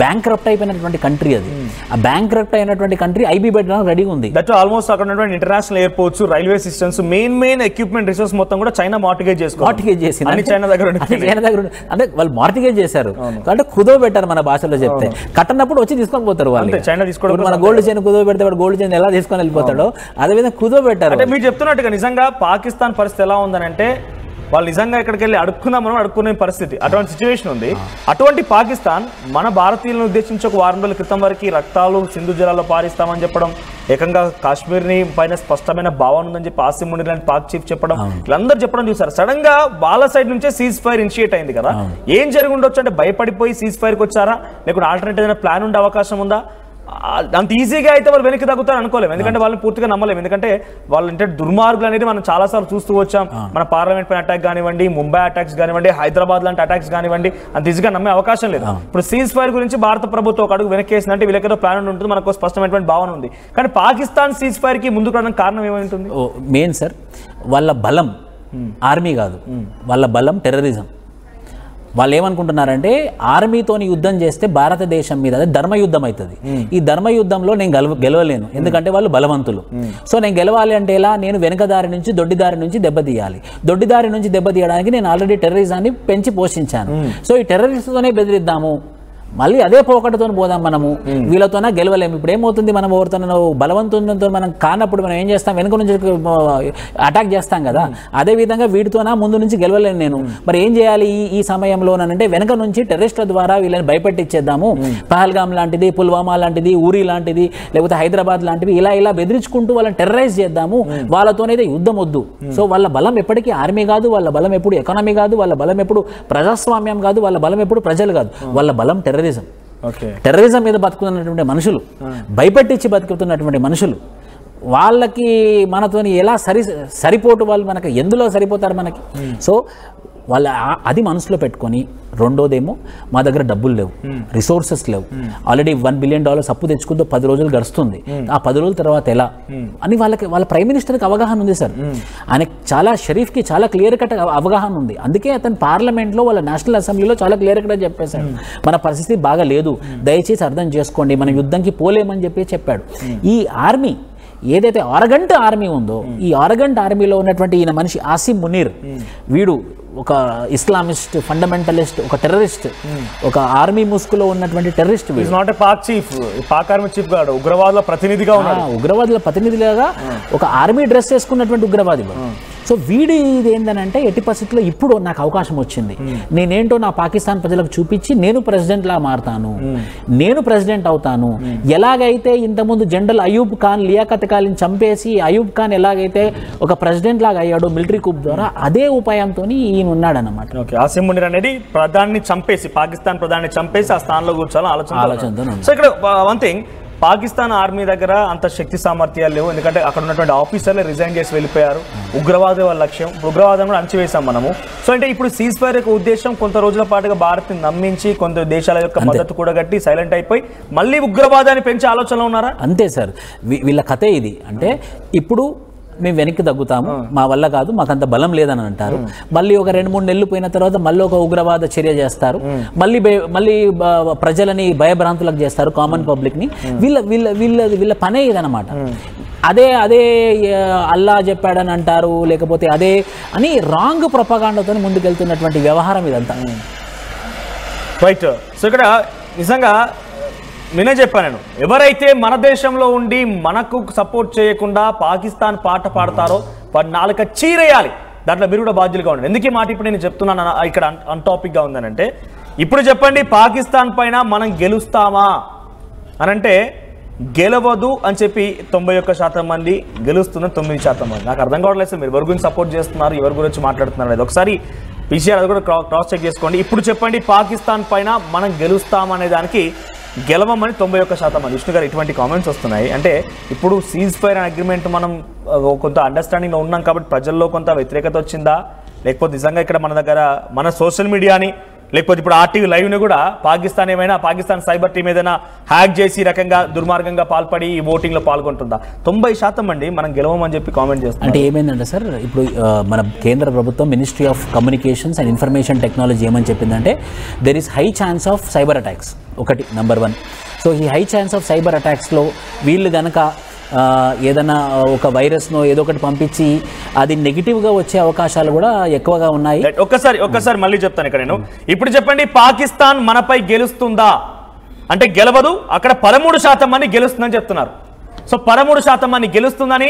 బ్యాంక్రప్ట్ అయిపోయినటువంటి కంట్రీ అది. ఆ బ్యాంక్రప్ట్ అయినటువంటి కంట్రీ ఐబీ పెట్టడానికి రెడీగా ఉంది. దట్ ఆల్మోస్ట్ అక్కడ ఉన్నటువంటి international airports, railway systems, main equipment resource మొత్తం కూడా చైనా మార్టిగేజ్ చేసింది. చైనా దగ్గర అంటే వాళ్ళు మార్టిగేజ్ చేశారు అంటే కుదో పెట్టారు మన భాషలో చెప్తే. కట్టనప్పుడు వచ్చి తీసుకొని పోతారు వాళ్ళు. చైనా తీసుకోవడం మన గోల్డ్ చైన్ కుదో పెడితే వాడు గోల్డ్ చైన్ ఎలా తీసుకొని వెళ్ళిపోతాడో అదేవిధంగా కుదో పెట్టారు. అంటే మీరు చెప్తున్నట్టుగా నిజంగా పాకిస్తాన్ పరిస్థితి ఎలా ఉందనంటే వాళ్ళు నిజంగా ఇక్కడికి వెళ్ళి అడుక్కున్నామని అడుక్కునే పరిస్థితి, అటువంటి సిచ్యువేషన్ ఉంది. అటువంటి పాకిస్తాన్ మన భారతీయులను ఉద్దేశించి ఒక వారం రోజుల క్రితం వరకు రక్తాలు సింధు జలాల్లో పారిస్తామని చెప్పడం, ఏకంగా కాశ్మీర్ని పైన స్పష్టమైన భావన ఉందని చెప్పి ఆసిమ్ మునీర్ లాంటి పాక్ చీఫ్ చెప్పడం, వీళ్ళందరూ చెప్పడం చూసారు. సడన్ గా వాళ్ళ సైడ్ నుంచే సీజ్ ఫైర్ ఇనిషియేట్ అయింది కదా. ఏం జరిగి ఉండొచ్చు అంటే భయపడిపోయి సీజ్ ఫైర్కి వచ్చారా, లేకుంటే ఆల్టర్నేటివ్ ఏదైనా ప్లాన్ ఉండే అవకాశం ఉందా? అంత ఈజీగా అయితే వాళ్ళు వెనక్కి తగ్గుతారు అనుకోలేము, ఎందుకంటే వాళ్ళని పూర్తిగా నమ్మలేము. ఎందుకంటే వాళ్ళు అంటే దుర్మార్గులు అనేది మనం చాలాసార్లు చూస్తూ వచ్చాం. మన పార్లమెంట్ పైన అటాక్ కానివ్వండి, ముంబై అటాక్స్ కానివ్వండి, హైదరాబాద్ లాంటి అటాక్స్ కానివ్వండి, అంత ఈజీగా నమ్మే అవకాశం లేదు. ఇప్పుడు సీజ్ ఫైర్ గురించి భారత ప్రభుత్వం ఒక అడుగు వెనక్కి వేసిందంటే వీళ్ళకేదో ప్లాన్ ఉంటుంది, మనకు స్పష్టమైనటువంటి భావన ఉంది. కానీ పాకిస్తాన్ సీజ్ ఫైర్ కి ముందుకు రావడానికి కారణం ఏమై ఉంటుంది? మెయిన్ సార్ వాళ్ళ బలం ఆర్మీ కాదు, వాళ్ళ బలం టెర్రరిజం. వాళ్ళు ఏమనుకుంటున్నారంటే ఆర్మీతోని యుద్ధం చేస్తే భారతదేశం మీద ధర్మయుద్ధం అవుతుంది. ఈ ధర్మయుద్ధంలో నేను గెలవలేను, ఎందుకంటే వాళ్ళు బలవంతులు. సో నేను గెలవాలి అంటే ఎలా, నేను వెనకదారి నుంచి దొడ్డిదారి నుంచి దెబ్బతీయాలి. దొడ్డిదారి నుంచి దెబ్బతీయడానికి నేను ఆల్రెడీ టెర్రరిజాన్ని పెంచి పోషించాను. సో ఈ టెర్రరిస్ట్తోనే బెదిరిద్దాము, మళ్ళీ అదే పోకటతో పోదాం, మనము వీళ్ళతోనే గెలవలేము. ఇప్పుడు ఏమవుతుంది, మనం ఎవరితో బలవంతంతో మనం కానప్పుడు మనం ఏం చేస్తాం, వెనుక నుంచి అటాక్ చేస్తాం కదా. అదేవిధంగా వీటితోనా ముందు నుంచి గెలవలేను నేను. మరి ఏం చేయాలి ఈ సమయంలోనంటే వెనక నుంచి టెర్రరిస్టుల ద్వారా వీళ్ళని భయపెట్టించేద్దాము. పహల్గామ్ లాంటిది, పుల్వామా లాంటిది, ఊరి లాంటిది, లేకపోతే హైదరాబాద్ లాంటివి ఇలా బెదిరించుకుంటూ వాళ్ళని టెర్రరైజ్ చేద్దాము. వాళ్ళతోనైతే యుద్ధం వద్దు. సో వాళ్ళ బలం ఎప్పటికీ ఆర్మీ కాదు, వాళ్ళ బలం ఎప్పుడు ఎకానమీ కాదు, వాళ్ళ బలం ఎప్పుడు ప్రజాస్వామ్యం కాదు, వాళ్ళ బలం ఎప్పుడు ప్రజలు కాదు, వాళ్ళ బలం టెర్రరిజం. టెర్రరిజం మీద బతుకుతున్నటువంటి మనుషులు, భయపెట్టించి బతుకుతున్నటువంటి మనుషులు, వాళ్ళకి మనతోని ఎలా సరిపోటు, వాళ్ళు మనకి ఎందులో సరిపోతారు మనకి. సో వాళ్ళ అది మనసులో పెట్టుకొని, రెండోదేమో మా దగ్గర డబ్బులు లేవు, రిసోర్సెస్ లేవు, ఆల్రెడీ $1 బిలియన్ అప్పు తెచ్చుకుంటూ 10 రోజులు గడుస్తుంది, ఆ 10 రోజుల తర్వాత ఎలా అని వాళ్ళ ప్రైమ్ మినిస్టర్కి అవగాహన ఉంది సార్. ఆయనకి షరీఫ్కి చాలా క్లియర్ కట్ అవగాహన ఉంది. అందుకే అతను పార్లమెంట్లో వాళ్ళ నేషనల్ అసెంబ్లీలో చాలా క్లియర్ కట్గా చెప్పేశాడు, మన పరిస్థితి బాగా లేదు, దయచేసి అర్థం చేసుకోండి, మనం యుద్ధంకి పోలేమని చెప్పాడు. ఈ ఆర్మీ ఏదైతే ఆరగంట ఆర్మీ ఉందో, ఈ ఆరగంట ఆర్మీలో ఉన్నటువంటి ఈయన మనిషి ఆసిమ్ మునీర్, వీడు ఒక ఇస్లామిస్ట్, ఫండమెంటలిస్ట్, ఒక టెర్రరిస్ట్, ఒక ఆర్మీ ముసుగులో ఉన్నటువంటి టెర్రరిస్ట్. పాక్ ఆర్మీ చీఫ్ గాడు ఉగ్రవాదుల ప్రతినిధిగా ఉన్నాడు, ఉగ్రవాదుల ప్రతినిధిగా ఒక ఆర్మీ డ్రెస్ వేసుకున్నటువంటి ఉగ్రవాది. సో వీడి ఇది ఏంటంటే ఎట్టి పరిస్థితుల్లో ఇప్పుడు నాకు అవకాశం వచ్చింది, నేనేంటో నా పాకిస్తాన్ ప్రజలకు చూపించి నేను ప్రెసిడెంట్ లా మారుతాను, నేను ప్రెసిడెంట్ అవుతాను. ఎలాగైతే ఇంతకుముందు జనరల్ అయూబ్ ఖాన్ లియాఖత్ అలీని చంపేసి అయూబ్ ఖాన్ ఎలాగైతే ఒక ప్రెసిడెంట్ లాగా అయ్యాడో మిలిటరీ కూప్ ద్వారా, అదే ఉపాయంతో ఈయన ఉన్నాడు అన్నమాట. ఆసిమ్ మునీర్ అనేది ప్రధాని చంపేసి, పాకిస్తాన్ ప్రధాని చంపేసి ఆ స్థానంలో కూర్చోాలని ఆలోచనతో. సో ఇక్కడ వన్ థింగ్, పాకిస్తాన్ ఆర్మీ దగ్గర అంత శక్తి సామర్థ్యాలు లేవు, ఎందుకంటే అక్కడ ఉన్నటువంటి ఆఫీసర్లే రిజైన్ చేసి వెళ్ళిపోయారు. ఉగ్రవాదే వాళ్ళ లక్ష్యం, ఉగ్రవాదం కూడా అణచివేశాం మనము. సో అంటే ఇప్పుడు సీజ్ ఫైర్ యొక్క ఉద్దేశం కొంత రోజుల పాటుగా భారత్ని నమ్మించి కొంత దేశాల యొక్క మద్దతు కూడా గట్టి సైలెంట్ అయిపోయి మళ్ళీ ఉగ్రవాదాన్ని పెంచే ఆలోచనలో ఉన్నారా? అంతే సార్, వీళ్ళ కథే ఇది. అంటే ఇప్పుడు మేము వెనక్కి తగ్గుతాము, మా వల్ల కాదు, మాకంత బలం లేదని అంటారు. మళ్ళీ ఒక 2-3 నెలలు పోయిన తర్వాత మళ్ళీ ఒక ఉగ్రవాద చర్య చేస్తారు, మళ్ళీ ప్రజలని భయభ్రాంతులకు చేస్తారు, కామన్ పబ్లిక్ని. వీళ్ళ పనే ఇదనమాట. అదే అల్లా చెప్పాడని అంటారు, లేకపోతే అదే అని రాంగ్ ప్రొపగాండాతో ముందుకెళ్తున్నటువంటి వ్యవహారం ఇదంతా. రైట్. సో ఇక్కడ నిజంగా నేనే చెప్పాను, నేను ఎవరైతే మన దేశంలో ఉండి మనకు సపోర్ట్ చేయకుండా పాకిస్తాన్ పాట పాడతారో వారి నాలుక చీరేయాలి, దాంట్లో మీరు కూడా బాధ్యులుగా ఉండండి. ఎందుకు ఈ మాట ఇప్పుడు నేను చెప్తున్నాను ఇక్కడ అన్ టాపిక్గా ఉందనంటే, ఇప్పుడు చెప్పండి పాకిస్తాన్ పైన మనం గెలుస్తామా అనంటే గెలవదు అని చెప్పి 91% మంది, గెలుస్తున్న 9% మంది. నాకు అర్థం కావట్లేదు మీరు ఎవరి గురించి సపోర్ట్ చేస్తున్నారు, ఎవరి గురించి మాట్లాడుతున్నారు అనేది ఒకసారి PCR అది కూడా క్రాస్ చెక్ చేసుకోండి. ఇప్పుడు చెప్పండి పాకిస్తాన్ పైన మనం గెలుస్తామనే దానికి గెలవమని 91% మంది. విష్ణు గారు ఇటువంటి కామెంట్స్ వస్తున్నాయి. అంటే ఇప్పుడు సీజ్ ఫైర్ అగ్రిమెంట్ మనం కొంత అండర్స్టాండింగ్లో ఉన్నాం కాబట్టి ప్రజల్లో కొంత వ్యతిరేకత వచ్చిందా, లేకపోతే నిజంగా ఇక్కడ మన దగ్గర మన సోషల్ మీడియాని లేకపోతే ఇప్పుడు RTV లైవ్ని కూడా పాకిస్తాన్ సైబర్ టీం ఏదైనా హ్యాక్ చేసి ఈ రకంగా దుర్మార్గంగా పాల్పడి ఈ ఓటింగ్లో పాల్గొంటుందా? 90% అండి మనం గెలవమని చెప్పి కామెంట్ చేస్తాం. అంటే ఏమైందంటే సార్, ఇప్పుడు మన కేంద్ర ప్రభుత్వం ministry of communications and information technology ఏమని చెప్పిందంటే there is high chance of cyber attacks, ఒకటి నెంబర్ 1. సో ఈ హై ఛాన్స్ ఆఫ్ సైబర్ అటాక్స్లో వీళ్ళు కనుక ఏదైనా ఒక వైరస్నో ఏదో ఒకటి పంపించి అది నెగిటివ్గా వచ్చే అవకాశాలు కూడా ఎక్కువగా ఉన్నాయి. ఒక్కసారి మళ్ళీ చెప్తాను ఇక్కడ నేను. ఇప్పుడు చెప్పండి, పాకిస్తాన్ మనపై గెలుస్తుందా అంటే గెలవదు, అక్కడ 13% మంది గెలుస్తుందని చెప్తున్నారు. సో 13% మంది గెలుస్తుందని,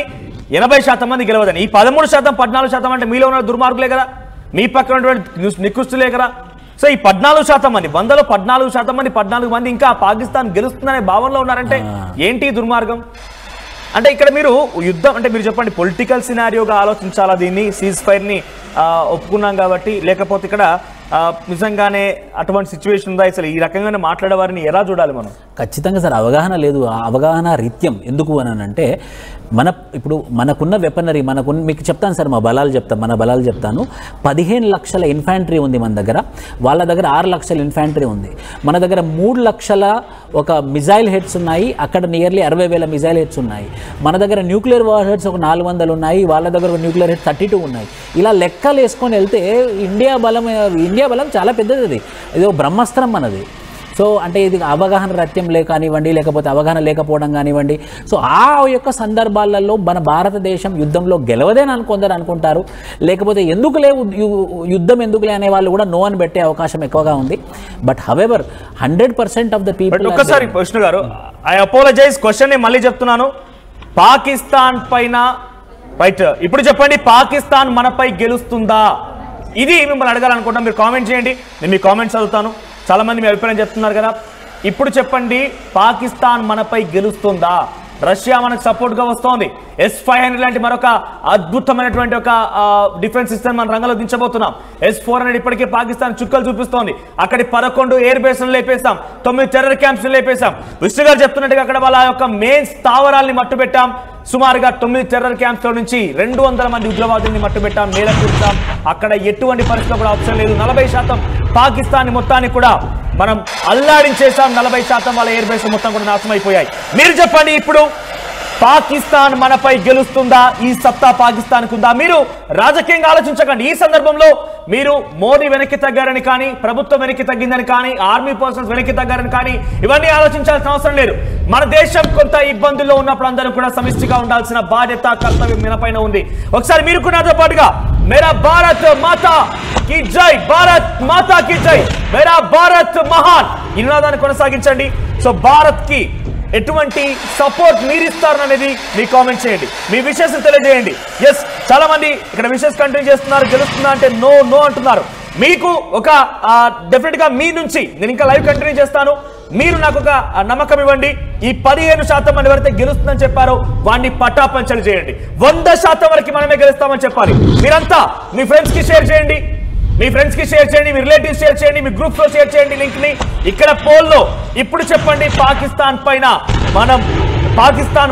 80% మంది గెలవదని. ఈ 13%, 14% అంటే మీలో ఉన్న దుర్మార్గులే కదా, మీ పక్కన ఉన్నటువంటి నికృష్టులే కదా. సో ఈ 14% మంది, 100లో 14% మంది, 14 మంది ఇంకా పాకిస్తాన్ గెలుస్తుందనే భావనలో ఉన్నారంటే ఏంటి దుర్మార్గం? అంటే ఇక్కడ మీరు యుద్ధం అంటే మీరు చెప్పండి, పొలిటికల్ సినారియోగా ఆలోచించాలా దీన్ని? సీజ్ ఫైర్ని ఒప్పుకున్నాం కాబట్టి, లేకపోతే ఇక్కడ నిజంగానే అటువంటి సిచ్యువేషన్ ఉందా? అసలు ఈ రకంగానే మాట్లాడే వారిని ఎలా చూడాలి మనం? ఖచ్చితంగా సార్ అవగాహన లేదు. ఆ అవగాహన రీత్యం ఎందుకు అని అంటే ఇప్పుడు మనకున్న వెపనరీ మీకు చెప్తాను సార్, మన బలాలు చెప్తాను. 15 లక్షల ఇన్ఫాంట్రీ ఉంది మన దగ్గర, వాళ్ళ దగ్గర 6 లక్షల ఇన్ఫాంట్రీ ఉంది. మన దగ్గర 3 లక్షల ఒక మిజైల్ హెడ్స్ ఉన్నాయి, అక్కడ నియర్లీ 60,000 మిజైల్ హెడ్స్ ఉన్నాయి. మన దగ్గర న్యూక్లియర్ వార్ హెడ్స్ ఒక 400 ఉన్నాయి, వాళ్ళ దగ్గర ఒక న్యూక్లియర్ హెడ్స్ 32 ఉన్నాయి. ఇలా లెక్కలు వేసుకొని వెళ్తే ఇండియా బలం చాలా పెద్దది. ఇది బ్రహ్మాస్త్రం మనది. సో అంటే ఇది అవగాహన రత్యం కానివ్వండి, లేకపోతే అవగాహన లేకపోవడం కానివ్వండి. సో ఆ యొక్క సందర్భాలలో మన భారతదేశం యుద్ధంలో గెలవదేని కొందరు అనుకుంటారు, లేకపోతే యుద్ధం ఎందుకులే అనే వాళ్ళు కూడా నో అని పెట్టే అవకాశం ఎక్కువగా ఉంది. But however 100% of the people. ఒక్కసారి కృష్ణ గారు, ఐ అపోలజైజ్, క్వశ్చన్ ని మళ్ళీ చెప్తున్నాను. పాకిస్తాన్ పైన రైట్, ఇప్పుడు చెప్పండి, పాకిస్తాన్ మనపై గెలుస్తుందా? ఇది మిమ్మల్ని అడగాలనుకుంటాం. మీరు కామెంట్ చేయండి, నేను మీ కామెంట్స్ చదువుతాను. చాలా మంది మీ అభిప్రాయం చెప్తున్నారు కదా. ఇప్పుడు చెప్పండి, పాకిస్తాన్ మనపై గెలుస్తుందా? రష్యా మనకు సపోర్ట్గా వస్తోంది. S-500 లాంటి మరొక అద్భుతమైనటువంటి ఒక డిఫెన్స్ సిస్టమ్ మన రంగంలో దించబోతున్నాం. S-400 ఇప్పటికే పాకిస్తాన్ చుక్కలు చూపిస్తోంది. అక్కడి 11 ఎయిర్ బేస్లు లేపేశాం, 9 టెర్రర్ క్యాంప్స్ లేపేశాం. విష్ణు గారు చెప్తున్నట్టుగా అక్కడ వాళ్ళ యొక్క మెయిన్ స్థావరాల్ని మట్టుబెట్టాం. సుమారుగా 9 టెర్రర్ క్యాంప్స్ లో నుంచి 200 మంది ఉగ్రవాదుల్ని మట్టుబెట్టాం, నేలకూర్చాం. అక్కడ ఎటువంటి పరిస్థితుల్లో కూడా ఆప్షన్ లేదు. 40% పాకిస్తాన్ మొత్తాన్ని కూడా మనం అల్లాడించేసాం. 40% వాళ్ళ ఎయిర్ బేస్ మొత్తం కూడా నాశనం అయిపోయాయి. మీరు చెప్పండి, ఇప్పుడు పాకిస్తాన్ మనపై గెలుస్తుందా? ఈ సత్తా పాకిస్తాన్కు ఉందా? మీరు రాజకీయంగా ఆలోచించకండి. ఈ సందర్భంలో మీరు మోదీ వెనక్కి తగ్గారని కానీ, ప్రభుత్వం వెనక్కి తగ్గిందని కానీ, ఆర్మీ పర్సన్స్ వెనక్కి తగ్గారని కానీ ఇవన్నీ ఆలోచించాల్సిన అవసరం లేదు. మన దేశం కొంత ఇబ్బందుల్లో ఉన్నప్పుడు అందరూ కూడా సమిష్టిగా ఉండాల్సిన బాధ్యత, కర్తవ్యం మనపైన ఉంది. ఒకసారి మీరు కూడా నాతో పాటుగా మేరా భారత్ మాతా కి జై, భారత్ మాతా కి జై, మేరా భారత్ మహాన్ ఈ నినాదాన్ని కొనసాగించండి. సో భారత్ కి ఎటువంటి సపోర్ట్ మీరు ఇస్తారనేది మీ కామెంట్ చేయండి, మీ విషెస్ తెలియజేయండి. ఎస్, చాలా మంది ఇక్కడ విషెస్ కంటిన్యూ చేస్తున్నారు. గెలుస్తుందా అంటే నో అంటున్నారు. మీకు ఒక డెఫినెట్ గా మీ నుంచి నేను ఇంకా లైవ్ కంటిన్యూ చేస్తాను. మీరు నాకు ఒక నమ్మకం ఇవ్వండి. ఈ 15% మంది ఎవరైతే గెలుస్తుందని చెప్పారో వాడిని పటాపంచలు చేయండి. 100% వరకు మనమే గెలుస్తామని చెప్పాలి. మీరంతా మీ ఫ్రెండ్స్ కి షేర్ చేయండి, మీ రిలేటివ్స్ షేర్ చేయండి, మీ గ్రూప్స్ లో షేర్ చేయండి లింక్ ని. ఇక్కడ పోల్లో ఇప్పుడు చెప్పండి, పాకిస్తాన్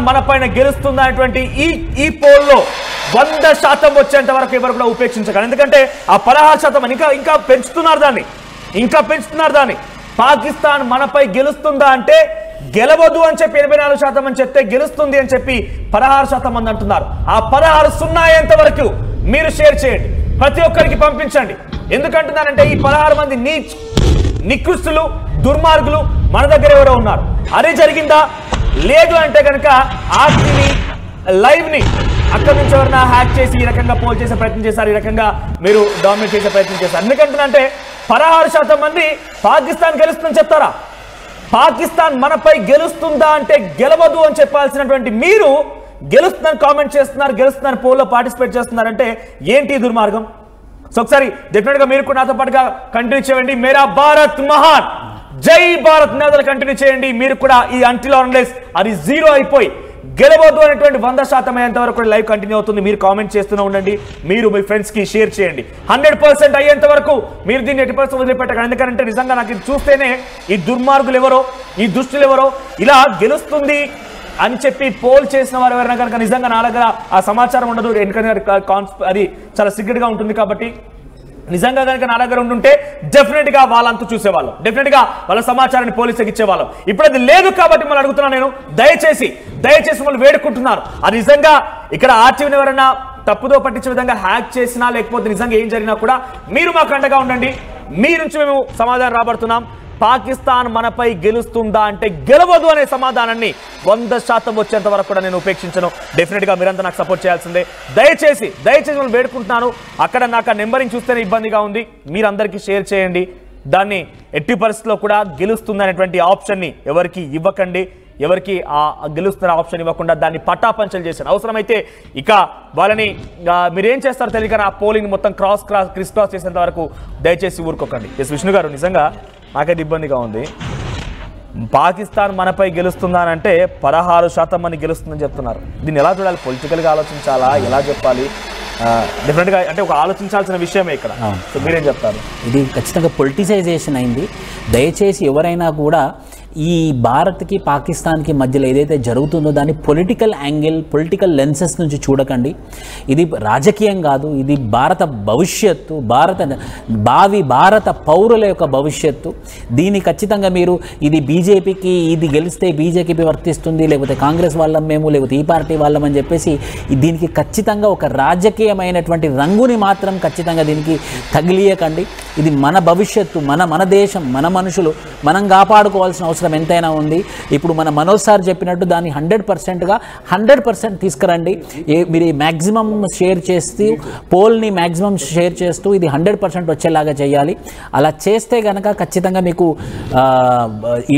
మన పైన గెలుస్తుందా అనేటువంటి ఈ పోల్లో 100% వచ్చేంత వరకు ఎవరు కూడా ఉపేక్షించగలరు. ఎందుకంటే ఆ 16% ఇంకా పెంచుతున్నారు దాన్ని. పాకిస్తాన్ మనపై గెలుస్తుందా అంటే గెలవదు అని చెప్పి 84% అని చెప్తే గెలుస్తుంది అని చెప్పి 16% మంది అంటున్నారు. ఆ 16 అయ్యేంత వరకు మీరు షేర్ చేయండి, ప్రతి ఒక్కరికి పంపించండి. ఎందుకంటున్నారంటే ఈ 16 మంది నికృష్టులు, దుర్మార్గులు మన దగ్గర ఎవరో ఉన్నారు. అదే జరిగిందా? లేదు అంటే కనుక ఆర్టీవీ లైవ్ ని అక్కడి నుంచి ఎవరైనా హ్యాక్ చేసి ఈ రకంగా పోల్ చేసే ప్రయత్నం చేశారు, ఈ రకంగా మీరు డామినేట్ చేసే ప్రయత్నం చేశారు. ఎందుకంటున్నారంటే 16% మంది పాకిస్తాన్ గెలుస్తుందని చెప్తారా? పాకిస్తాన్ మనపై గెలుస్తుందా అంటే గెలవదు అని చెప్పాల్సినటువంటి మీరు గెలుస్తుందని కామెంట్ చేస్తున్నారు, గెలుస్తుందని పోల్లో పార్టిసిపేట్ చేస్తున్నారంటే ఏంటి దుర్మార్గం? సో ఒకసారి డెఫినెట్ గా మీరు కూడా నాతో పాటుగా కంటిన్యూ చేయండి. మేరా భారత్ మహాన్, జై భారత్ నినాదాలు కంటిన్యూ చేయండి. మీరు కూడా ఈ అంటిల్ అన్లెస్ అది 0 అయిపోయి గెలవద్దు అనేటువంటి 100% అయ్యేంత వరకు లైవ్ కంటిన్యూ అవుతుంది. మీరు కామెంట్ చేస్తూనే ఉండండి, మీరు మీ ఫ్రెండ్స్ కి షేర్ చేయండి. 100% అయ్యేంత వరకు మీరు దీన్ని 80% వదిలిపెట్టకండి. ఎందుకంటే నిజంగా నాకు ఇది చూస్తేనే ఈ దుర్మార్గులు ఎవరో, ఈ దుష్టులు ఎవరో, ఇలా గెలుస్తుంది అని చెప్పి పోల్ చేసిన వారు ఎవరైనా కనుక నిజంగా నా దగ్గర ఆ సమాచారం ఉండదు, ఎందుకంటే అది చాలా సీక్రెట్ గా ఉంటుంది. కాబట్టి నిజంగా కనుక నా దగ్గర ఉంటుంటే డెఫినెట్ గా వాళ్ళంతా చూసేవాళ్ళం, డెఫినెట్ గా వాళ్ళ సమాచారాన్ని పోలీసులకు ఇచ్చేవాళ్ళం. ఇప్పుడు అది లేదు కాబట్టి మనం అడుగుతున్నాను నేను, దయచేసి వాళ్ళు వేడుకుంటున్నారు. అది నిజంగా ఇక్కడ ఆర్టీవీని ఎవరైనా తప్పుదో పట్టించే విధంగా హ్యాక్ చేసినా లేకపోతే నిజంగా ఏం జరిగినా కూడా మీరు మాకు అండగా ఉండండి. మీ నుంచి మేము సమాధానం రాబడుతున్నాం. పాకిస్తాన్ మనపై గెలుస్తుందా అంటే గెలవదు అనే సమాధానాన్ని 100% వచ్చేంత వరకు కూడా నేను ఉపేక్షించను. డెఫినెట్గా మీరంతా నాకు సపోర్ట్ చేయాల్సిందే. దయచేసి మనం వేడుకుంటున్నాను. అక్కడ నాకు ఆ నెంబరింగ్ చూస్తేనే ఇబ్బందిగా ఉంది. మీరందరికీ షేర్ చేయండి. దాన్ని ఎట్టి పరిస్థితుల్లో కూడా గెలుస్తుంది అనేటువంటి ఆప్షన్ని ఎవరికి ఇవ్వకండి. ఎవరికి ఆ గెలుస్తున్న ఆప్షన్ ఇవ్వకుండా దాన్ని పటాపంచలు చేశారు. అవసరమైతే ఇక వాళ్ళని మీరేం చేస్తారో తెలియక ఆ పోలింగ్ మొత్తం క్రిస్ క్రాస్ చేసేంత వరకు దయచేసి ఊరుకోకండి. ఎస్ విష్ణు గారు, నిజంగా నాకైతే ఇబ్బందిగా ఉంది. పాకిస్తాన్ మనపై గెలుస్తుందా అంటే 16% మంది గెలుస్తుందని చెప్తున్నారు. దీన్ని ఎలా చూడాలి? పొలిటికల్గా ఆలోచించాలా, ఎలా చెప్పాలి? డెఫినెట్గా అంటే ఒక ఆలోచించాల్సిన విషయమే ఇక్కడ. సో మీరేం చెప్తారు? ఇది ఖచ్చితంగా పొలిటిసైజేషన్ అయింది. దయచేసి ఎవరైనా కూడా ఈ భారత్కి పాకిస్తాన్కి మధ్యలో ఏదైతే జరుగుతుందో దాన్ని పొలిటికల్ యాంగిల్, పొలిటికల్ లెన్సెస్ నుంచి చూడకండి. ఇది రాజకీయం కాదు, ఇది భారత భవిష్యత్తు, భారత పౌరుల యొక్క భవిష్యత్తు. దీన్ని ఖచ్చితంగా మీరు ఇది బీజేపీకి, ఇది గెలిస్తే బీజేపీ వర్తిస్తుంది, లేకపోతే కాంగ్రెస్ వాళ్ళం మేము, లేకపోతే ఈ పార్టీ వాళ్ళం అని చెప్పేసి దీనికి ఖచ్చితంగా ఒక రాజకీయమైనటువంటి రంగుని మాత్రం ఖచ్చితంగా దీనికి తగిలియకండి. ఇది మన భవిష్యత్తు, మన దేశం, మన మనుషులు, మనం కాపాడుకోవాల్సిన అవసరం ఎంతైనా ఉంది. ఇప్పుడు మన మనోజ్ సార్ చెప్పినట్టు దాన్ని 100% తీసుకురండి. మీరు మ్యాక్సిమం షేర్ చేస్తూ, పోల్ని మ్యాక్సిమం షేర్ చేస్తూ ఇది 100% వచ్చేలాగా చేయాలి. అలా చేస్తే కనుక ఖచ్చితంగా మీకు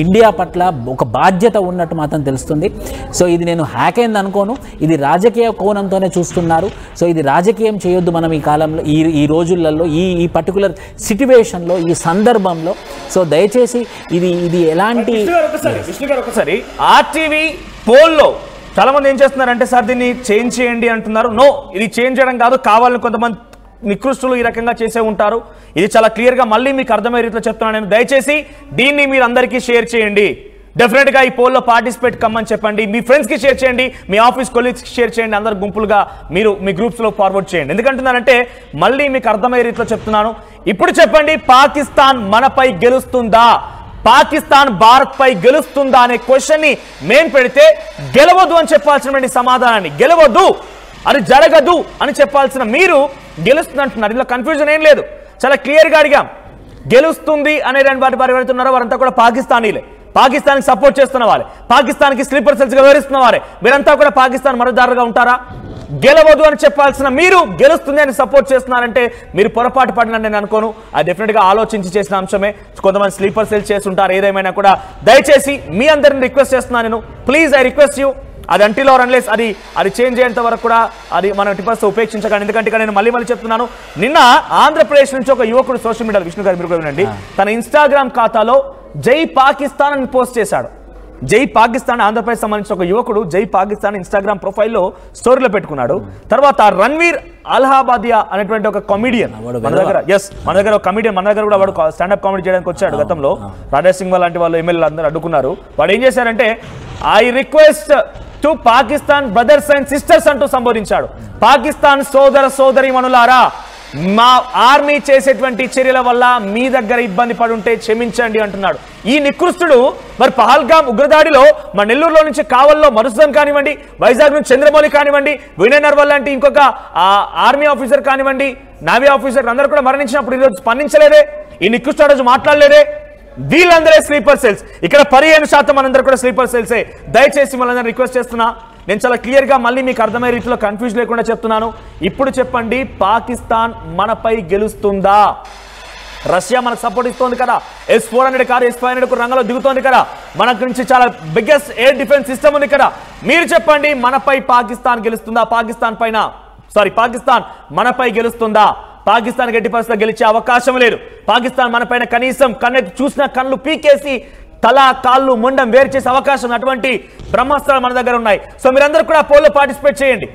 ఇండియా పట్ల ఒక బాధ్యత ఉన్నట్టు మాత్రం తెలుస్తుంది. సో ఇది నేను హ్యాక్ అయింది అనుకోను, ఇది రాజకీయ కోణంతోనే చూస్తున్నారు. సో ఇది రాజకీయం చేయొద్దు మనం ఈ కాలంలో, ఈ రోజులలో, ఈ పర్టికులర్ సిట్యువేషన్లో, ఈ సందర్భంలో. సో దయచేసి ఇది ఎలాంటి విష్ణు గారు ఒకసారి ఆర్టీవీ పోల్లో చాలా మంది ఏం చేస్తున్నారంటే సార్ దీన్ని చేంజ్ చేయండి అంటున్నారు. నో, ఇది చేంజ్ చేయడం కాదు, కావాలని కొంతమంది నికృష్టులు ఈ రకంగా చేసే ఉంటారు. ఇది చాలా క్లియర్గా మళ్ళీ మీకు అర్థమయ్యే రీతిలో చెప్తున్నాను నేను. దయచేసి దీన్ని మీరు అందరికీ షేర్ చేయండి. డెఫినెట్గా ఈ పోల్లో పార్టిసిపేట్ కమ్మని చెప్పండి. మీ ఫ్రెండ్స్కి షేర్ చేయండి, మీ ఆఫీస్ కొలీగ్స్కి షేర్ చేయండి, అందరు గుంపులుగా మీరు మీ గ్రూప్స్లో ఫార్వర్డ్ చేయండి. ఎందుకంటున్నానంటే మళ్ళీ మీకు అర్థమయ్యే రీతిలో చెప్తున్నాను. ఇప్పుడు చెప్పండి, పాకిస్తాన్ మనపై గెలుస్తుందా, పాకిస్తాన్ భారత్ పై గెలుస్తుందా అనే క్వశ్చన్ ని మేము పెడితే గెలవదు అని చెప్పాల్సినటువంటి సమాధానాన్ని, గెలవదు అది జరగదు అని చెప్పాల్సిన మీరు గెలుస్తుంది అంటున్నారు. ఇందులో కన్ఫ్యూజన్ ఏం లేదు, చాలా క్లియర్గా అడిగాం. గెలుస్తుంది అనే వాటి వారు ఎవరుతున్నారో వారంతా కూడా పాకిస్తానీలే, పాకిస్తాన్కి సపోర్ట్ చేస్తున్న వారే, పాకిస్తాన్కి స్లీపర్ సెల్స్గా వివరిస్తున్న వారే. మీరంతా కూడా పాకిస్తాన్ మరొదారుగా ఉంటారా? గెలవదు అని చెప్పాల్సిన మీరు గెలుస్తుంది అని సపోర్ట్ చేస్తున్నారంటే మీరు పొరపాటు పడిన నేను అనుకోను. అది డెఫినెట్గా ఆలోచించి చేసిన అంశమే. కొంతమంది స్లీపర్ సెల్స్ చేస్తుంటారు. ఏదేమైనా కూడా దయచేసి మీ అందరిని రిక్వెస్ట్ చేస్తున్నాను నేను, ప్లీజ్ ఐ రిక్వెస్ట్ యూ, అది అంటిల్ ఆర్ అన్లెస్ అది చేంజ్ అయ్యేంత వరకు కూడా అది మనం టిపర్స్ ఉపేక్షించకండి. ఎందుకంటే నేను మళ్ళీ చెప్తున్నాను, నిన్న ఆంధ్రప్రదేశ్ నుంచి ఒక యువకుడు సోషల్ మీడియాలో, విష్ణు గారు మీరు కూడా వినండి, తన ఇన్స్టాగ్రామ్ ఖాతాలో జై పాకిస్తాన్ అని పోస్ట్ చేశాడు. జై పాకిస్తాన్, ఆంధ్రప్రదేశ్ సంబంధించిన ఒక యువకుడు జై పాకిస్తాన్ ఇన్స్టాగ్రామ్ ప్రొఫైల్లో స్టోరీలో పెట్టుకున్నాడు. తర్వాత రణ్వీర్ అలహాబాదియా అనేటువంటి ఒక కమిడియన్ మన దగ్గర ఒక కమిడియన్ మన దగ్గర కూడా వాడు స్టాండప్ కామెడీ చేయడానికి వచ్చాడు గతంలో. రాజా సింగ్ లాంటి వాళ్ళు ఎమ్మెల్యేలు అందరూ అడ్డుకున్నారు. వాడు ఏం చేశారంటే I request to Pakistan brothers and sisters అంటూ సంబోధించాడు. పాకిస్తాన్ సోదరి మనులారా, మా ఆర్మీ చేసేటువంటి చర్యల వల్ల మీ దగ్గర ఇబ్బంది పడుంటే క్షమించండి అంటున్నాడు. ఈ నికృష్టుడు మరి పహల్గామ్ ఉగ్రదాడిలో మా నెల్లూరులో నుంచి కావల్లో మరుసన్ కానివ్వండి, వైజాగ్ నుంచి చంద్రమౌళి కానివ్వండి, వినయ్ నర్వల్ లాంటి ఇంకొక ఆర్మీ ఆఫీసర్ కానివ్వండి, నావీ ఆఫీసర్ అందరూ కూడా మరణించినప్పుడు ఈరోజు స్పందించలేదే, ఈ నికృష్టుడు రోజు మాట్లాడలేదే. వీళ్ళందరే స్లీపర్ సెల్స్. ఇక్కడ 15% మనందరూ కూడా స్లీపర్ సెల్సే. దయచేసి మనందరూ రిక్వెస్ట్ చేస్తున్నా, నేను చాలా క్లియర్గా మళ్ళీ మీకు అర్థమయ్యే రీతిలో కన్ఫ్యూజ్ లేకుండా చెప్తున్నాను. ఇప్పుడు చెప్పండి, పాకిస్తాన్ మనపై గెలుస్తుందా? రష్యా మనకు సపోర్ట్ ఇస్తోంది కదా, S-400 కాదు S-500 రంగంలో దిగుతోంది కదా, మనకు నుంచి చాలా బిగ్గెస్ట్ ఎయిర్ డిఫెన్స్ సిస్టమ్ ఉంది కదా. మీరు చెప్పండి, మనపై పాకిస్తాన్ గెలుస్తుందా? పాకిస్తాన్ మనపై గెలుస్తుందా? పాకిస్తాన్ గట్టి పరిస్థితిలో గెలిచే అవకాశం లేదు. పాకిస్తాన్ మనపైన కనీసం కన్నెత్తి చూసిన కళ్ళు పీకేసి తల కాళ్ళు ముండం వేరు చేసే అవకాశం, అటువంటి బ్రహ్మాస్త్రాలు మన దగ్గర ఉన్నాయి. సో మీరందరూ కూడా పోల్లో పార్టిసిపేట్ చేయండి.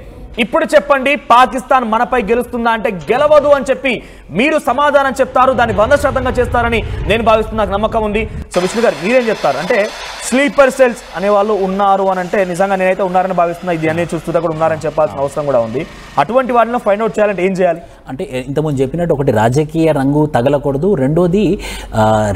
ఇప్పుడు చెప్పండి, పాకిస్తాన్ మనపై గెలుస్తుందా అంటే గెలవదు అని చెప్పి మీరు సమాధానం చెప్తారు. దాన్ని 100% చేస్తారని నేను భావిస్తున్నా, నాకు నమ్మకం ఉంది. సో విష్ణు గారు మీరేం చెప్తారు? అంటే స్లీపర్ సెల్స్ అనే వాళ్ళు ఉన్నారు అని అంటే నిజంగా నేనైతే ఉన్నారని భావిస్తున్నా, ఇది అన్ని చూస్తుంటే కూడా ఉన్నారని చెప్పాల్సిన అవసరం కూడా ఉంది. అటువంటి వాటిని ఫైండ్ అవుట్ చేయాలంటే ఏం చేయాలి? అంటే ఇంతకుముందు చెప్పినట్టు ఒకటి రాజకీయ రంగు తగలకూడదు, రెండోది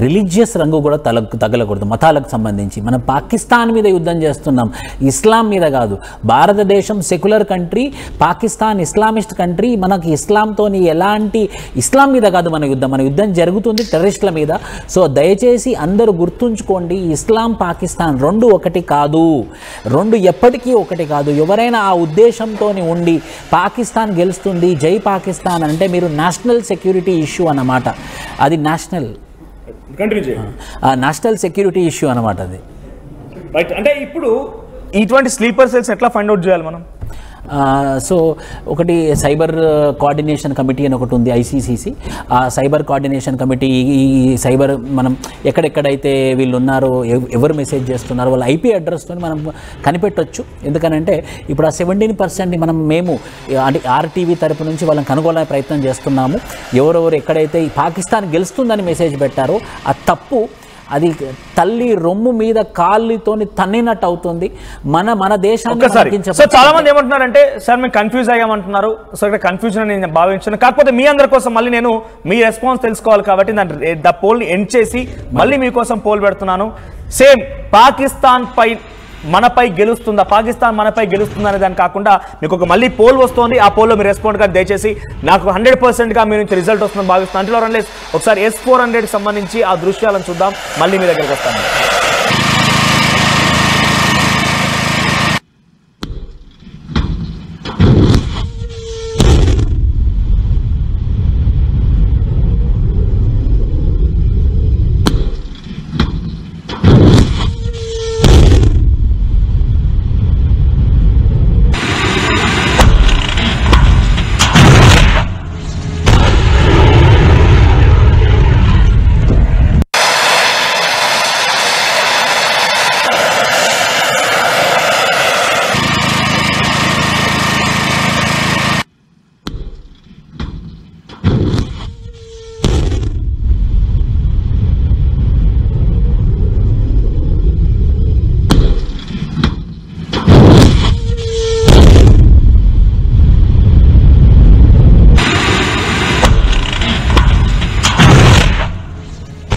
రిలీజియస్ రంగు కూడా తగలకూడదు. మతాలకు సంబంధించి మనం పాకిస్తాన్ మీద యుద్ధం చేస్తున్నాం, ఇస్లాం మీద కాదు. భారతదేశం secular country, Pakistan Islamist country. మనకి ఇస్లాంతో ఎలాంటి, ఇస్లాం మీద కాదు మన యుద్ధం జరుగుతుంది టెర్రరిస్టుల మీద. సో దయచేసి అందరూ గుర్తుంచుకోండి, ఇస్లాం పాకిస్తాన్ రెండు ఒకటి కాదు, రెండు ఎప్పటికీ ఒకటి కాదు. ఎవరైనా ఆ ఉద్దేశంతో ఉండి పాకిస్తాన్ గెలుస్తుంది, జై పాకిస్తాన్ అంటే మీరు నేషనల్ సెక్యూరిటీ ఇష్యూ అన్నమాట. అది నేషనల్ సెక్యూరిటీ ఇష్యూ అన్నమాట అది. రైట్. అంటే ఇప్పుడు ఇటువంటి స్లీపర్ సెల్స్ ఎట్లా ఫైండ్ అవుట్ చేయాలి మనం? సో ఒకటి సైబర్ కోఆర్డినేషన్ కమిటీ అని ఒకటి ఉంది, ఐసీసీసీ. ఆ సైబర్ కోఆర్డినేషన్ కమిటీ ఈ సైబర్ మనం ఎక్కడెక్కడైతే వీళ్ళు ఉన్నారో, ఎవరు మెసేజ్ చేస్తున్నారో వాళ్ళ ఐపీ అడ్రస్తో మనం కనిపెట్టవచ్చు. ఎందుకనంటే ఇప్పుడు ఆ 17% మేము అంటే ఆర్టీవీ తరపు నుంచి వాళ్ళని కనుగొనే ప్రయత్నం చేస్తున్నాము. ఎవరెవరు ఎక్కడైతే పాకిస్తాన్ గెలుస్తుందని మెసేజ్ పెట్టారో అది తప్పు. అది తల్లి రొమ్ము మీద కాళ్ళతోని తన్నినట్టు అవుతుంది. మన దేశాన్ని చాలా మంది ఏమంటున్నారంటే సార్ మేము కన్ఫ్యూజ్ అయ్యామంటున్నారు. సో ఇక్కడ కన్ఫ్యూజన్ నేను భావించాను. కాకపోతే మీ అందరి కోసం మళ్ళీ నేను మీ రెస్పాన్స్ తెలుసుకోవాలి కాబట్టి ద పోల్ని ఎండ్ చేసి మళ్ళీ మీకోసం పోల్ పెడుతున్నాను. సేమ్ పాకిస్తాన్ పై మనపై గెలుస్తుందా, పాకిస్తాన్ మనపై గెలుస్తుందా అనే దాని కాకుండా మీకు ఒక మళ్ళీ పోల్ వస్తుంది. ఆ పోల్లో మీరు రెస్పాండ్ కానీ దయచేసి నాకు 100%గా మీ నుంచి రిజల్ట్ వస్తుందని భావిస్తున్నాను. అంటే ఒకసారి S400కి సంబంధించి ఆ దృశ్యాలను చూద్దాం, మళ్ళీ మీ దగ్గరికి వస్తాను.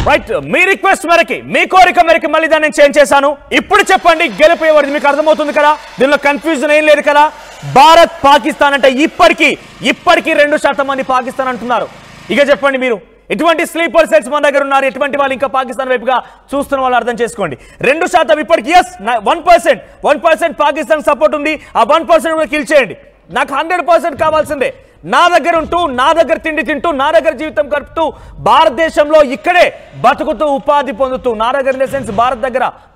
రైట్, మీ రిక్వెస్ట్ మేరకి, మీ కోరిక మేరకి మళ్ళీ దాన్ని చేంజ్ చేశాను. ఇప్పుడు చెప్పండి గెలుపు ఎవరిది? మీకు అర్థమవుతుంది కదా, దీనిలో కన్ఫ్యూజన్ ఏం లేదు కదా. భారత్ పాకిస్తాన్ అంటే ఇప్పటికీ 2% మంది పాకిస్తాన్ అంటున్నారు. ఇక చెప్పండి మీరు, ఎటువంటి స్లీపర్ సెల్స్ మన దగ్గర ఉన్నారు, ఎటువంటి వాళ్ళు ఇంకా పాకిస్తాన్ వైపుగా చూస్తున్న వాళ్ళు అర్థం చేసుకోండి. 2% ఇప్పటికి. ఎస్, 1% పాకిస్తాన్ సపోర్ట్ ఉంది. ఆ 1% కూడా కిల్ చేయండి. నాకు 100% కావాల్సిందే. నా దగ్గర ఉంటూ, నా దగ్గర తిండి తింటూ, నా దగ్గర జీవితం గడుపుతూ, భారతదేశంలో ఇక్కడే బతుకుతూ ఉపాధి పొందుతూ, నా దగ్గర ఇన్ ద సెన్స్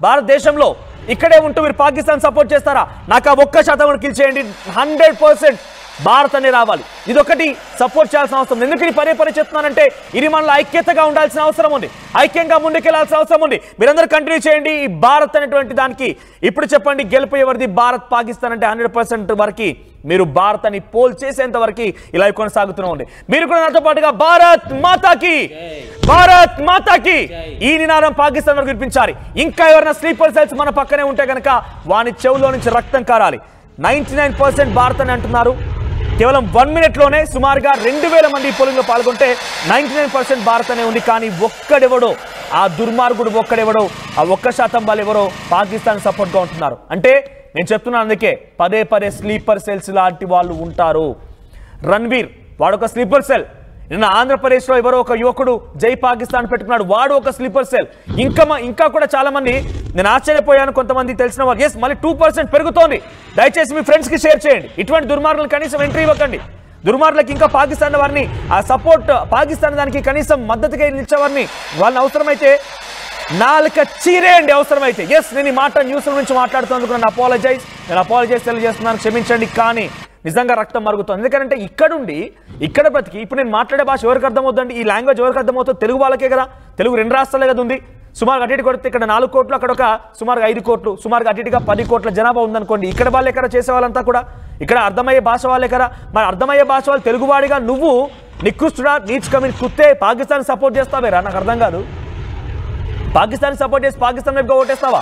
భారతదేశంలో ఇక్కడే ఉంటూ మీరు పాకిస్తాన్ సపోర్ట్ చేస్తారా? నాకు ఆ 1% కూడా కిల్ చేయండి. 100% భారత్ అనే రావాలి. ఇదొకటి సపోర్ట్ చేయాల్సిన అవసరం. ఎందుకు ఇది పదే చెప్తున్నానంటే ఇది మనలో ఐక్యతగా ఉండాల్సిన అవసరం ఉంది, ఐక్యంగా ముందుకెళ్లాల్సిన అవసరం ఉంది. మీరందరూ కంటిన్యూ చేయండి ఈ భారత్ అనేటువంటి దానికి. ఇప్పుడు చెప్పండి గెలుపు ఎవరిది? భారత్ పాకిస్తాన్ అంటే 100% వరకు మీరు భారత్ అని పోల్ చేసేంత వరకు ఇలా కొనసాగుతూనే ఉంది. మీరు కూడా నాతో పాటుగా భారత్ మాతాకి, భారత్ మాతాకి ఈ నినాదం పాకిస్తాన్ వరకు వినిపించాలి. ఇంకా ఎవరైనా స్లీపర్ సెల్స్ మన పక్కనే ఉంటే కనుక వాని చెవులో నుంచి రక్తం కారాలి. 99% భారత్ అని అంటున్నారు. కేవలం 1 మినిట్లోనే సుమారుగా 2000 మంది పోలింగ్లో పాల్గొంటే 99% భారత్ అనే ఉంది. కానీ ఒక్కడెవడో, ఆ దుర్మార్గుడు ఒక్కడెవడో, ఆ 1% వాళ్ళు ఎవరో పాకిస్తాన్ సపోర్ట్గా ఉంటున్నారు. అంటే నేను చెప్తున్నాను, అందుకే పదే స్లీపర్ సెల్స్ లాంటి వాళ్ళు ఉంటారు. రణ్వీర్ వాడొక స్లీపర్ సెల్. నిన్న ఆంధ్రప్రదేశ్లో ఎవరో ఒక యువకుడు జై పాకిస్తాన్ పెట్టుకున్నాడు, వాడు ఒక స్లీపర్ సెల్. ఇంకా కూడా చాలా మంది, నేను ఆశ్చర్యపోయాను, కొంతమంది తెలిసిన వాళ్ళు. ఎస్, మళ్ళీ 2% పెరుగుతోంది. దయచేసి మీ ఫ్రెండ్స్కి షేర్ చేయండి. ఇటువంటి దుర్మార్గులు కనీసం ఎంట్రీ ఇవ్వకండి. దుర్మార్గులకు ఇంకా పాకిస్తాన్ వారిని ఆ సపోర్ట్, పాకిస్తాన్ దానికి కనీసం మద్దతుగా నిలిచేవారిని వాళ్ళని అవసరమైతే నాలుక చీరేయండి అవసరమైతే. ఎస్, నేను ఈ మాట న్యూస్ నుంచి మాట్లాడుతున్నందుకు నేను అపాలజైజ్ తెలియజేస్తున్నాను, క్షమించండి. కానీ నిజంగా రక్తం మరుగుతుంది. ఎందుకంటే ఇక్కడ బ్రతికి ఇప్పుడు నేను మాట్లాడే భాష ఎవరికి అర్థమవుతుందండి? ఈ లాంగ్వేజ్ ఎవరికి అర్థమవుతుంది? తెలుగు వాళ్ళకే కదా. తెలుగు 2 రాష్ట్రాలే కదా ఉంది. సుమారుగా అటు ఇటు కొడితే ఇక్కడ 4 కోట్లు, అక్కడ ఒక సుమారుగా 5 కోట్లు, సుమారుగా అటు ఇటుగా 10 కోట్ల జనాభా ఉందనుకోండి. ఇక్కడ వాళ్ళే కదా చేసే వాళ్ళంతా కూడా, ఇక్కడ అర్థమయ్యే భాష వాళ్ళే కదా. మరి అర్థమయ్యే భాష వాళ్ళు తెలుగువాడిగా నువ్వు నికృష్టుడా, నీచ్ కమిన్ కుత్తే పాకిస్తాన్ సపోర్ట్ చేస్తావేరా? నాకు అర్థం కాదు. పాకిస్తాన్ సపోర్ట్ చేసి పాకిస్తాన్ వైపుగా ఓటేస్తావా?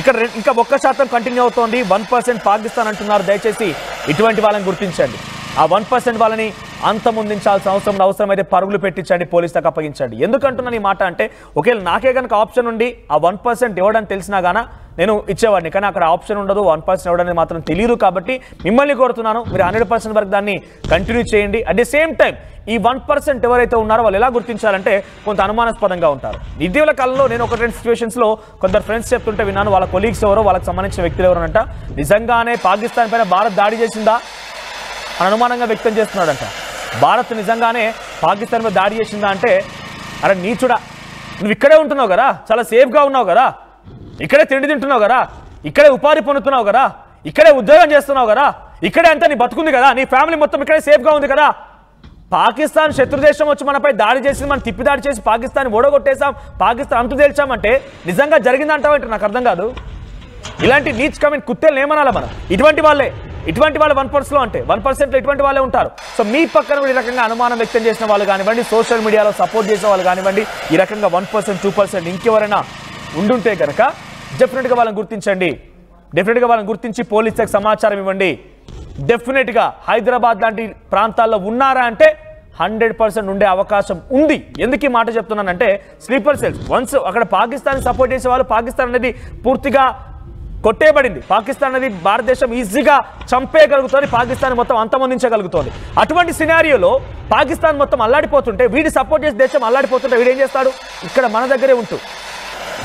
ఇక్కడ ఇంకా 1% కంటిన్యూ అవుతోంది. 1% పాకిస్తాన్ అంటున్నారు. దయచేసి ఇటువంటి వాళ్ళని గుర్తించండి. ఆ 1% వాళ్ళని అంతమొందించాల్సిన అవసరమైతే పరుగులు పెట్టించండి, పోలీసులకు అప్పగించండి. ఎందుకంటున్నాను ఈ మాట అంటే, ఒకవేళ నాకే కనుక ఆప్షన్ ఉండి ఆ 1% ఇవ్వడం తెలిసినా గానా నేను ఇచ్చేవాడిని. కానీ అక్కడ ఆప్షన్ ఉండదు, 1% ఇవ్వడానికి మాత్రం తెలియదు. కాబట్టి మిమ్మల్ని కోరుతున్నాను, మీరు 100% వరకు దాన్ని కంటిన్యూ చేయండి. అట్ ది సేమ్ టైం ఈ 1% ఎవరైతే ఉన్నారో వాళ్ళు ఎలా గుర్తించాలంటే కొంత అనుమానాస్పదంగా ఉంటారు. ఇటీవల కాలంలో నేను ఒక 2 సిచ్యువేషన్స్లో కొందరు ఫ్రెండ్స్ చెప్తుంటే విన్నాను. వాళ్ళ కొలీగ్స్ ఎవరో, వాళ్ళకి సంబంధించిన వ్యక్తులు ఎవరంట నిజంగానే పాకిస్తాన్ పైన భారత్ దాడి చేసిందా అని అనుమానంగా వ్యక్తం చేస్తున్నాడంట. భారత్ నిజంగానే పాకిస్తాన్ మీద దాడి చేసిందా అంటే, అరే నీచుడా, నువ్వు ఇక్కడే ఉంటున్నావు కదా, చాలా సేఫ్గా ఉన్నావు కదా, ఇక్కడే తిండి తింటున్నావు కదా, ఇక్కడే ఉపాధి పొందుతున్నావు కదా, ఇక్కడే ఉద్యోగం చేస్తున్నావు కదా, ఇక్కడే అంతా నీ బతుకుంది కదా, నీ ఫ్యామిలీ మొత్తం ఇక్కడే సేఫ్గా ఉంది కదా. పాకిస్తాన్ శత్రుదేశం వచ్చి మనపై దాడి చేసింది, మనం తిప్పి దాడి చేసి పాకిస్తాన్ ఓడగొట్టేసాం, పాకిస్తాన్ అంతు తేల్చామంటే నిజంగా జరిగిందంటావంటే నాకు అర్థం కాదు. ఇలాంటి నీచ్ కమిన్ కుత్తేలు ఏమనాలా మనం? ఇటువంటి వాళ్ళు 1%లో అంటే 1%లో ఇటువంటి వాళ్ళే ఉంటారు. సో మీ పక్కన కూడా ఈ రకంగా అనుమానం వ్యక్తం చేసిన వాళ్ళు కానివ్వండి, సోషల్ మీడియాలో సపోర్ట్ చేసే వాళ్ళు కానివ్వండి, ఈ రకంగా 1%, 2% ఇంకెవరైనా ఉండుంటే కనుక డెఫినెట్గా వాళ్ళని గుర్తించండి. డెఫినెట్గా వాళ్ళని గుర్తించి పోలీసులకు సమాచారం ఇవ్వండి. డెఫినెట్గా హైదరాబాద్ లాంటి ప్రాంతాల్లో ఉన్నారా అంటే 100% ఉండే అవకాశం ఉంది. ఎందుకు ఈ మాట చెప్తున్నానంటే, స్లీపర్ సెల్స్ వన్స్ అక్కడ పాకిస్తాన్ సపోర్ట్ చేసే వాళ్ళు, పాకిస్తాన్ అనేది పూర్తిగా కొట్టేయబడింది, పాకిస్తాన్ అనేది భారతదేశం ఈజీగా చంపేయగలుగుతుంది, పాకిస్తాన్ మొత్తం అంతమొందించగలుగుతుంది. అటువంటి సినారియోలో పాకిస్తాన్ మొత్తం అల్లాడిపోతుంటే, వీడి సపోర్ట్ చేసే దేశం అల్లాడిపోతుంటే వీడు ఏం చేస్తాడు? ఇక్కడ మన దగ్గరే ఉంటూ,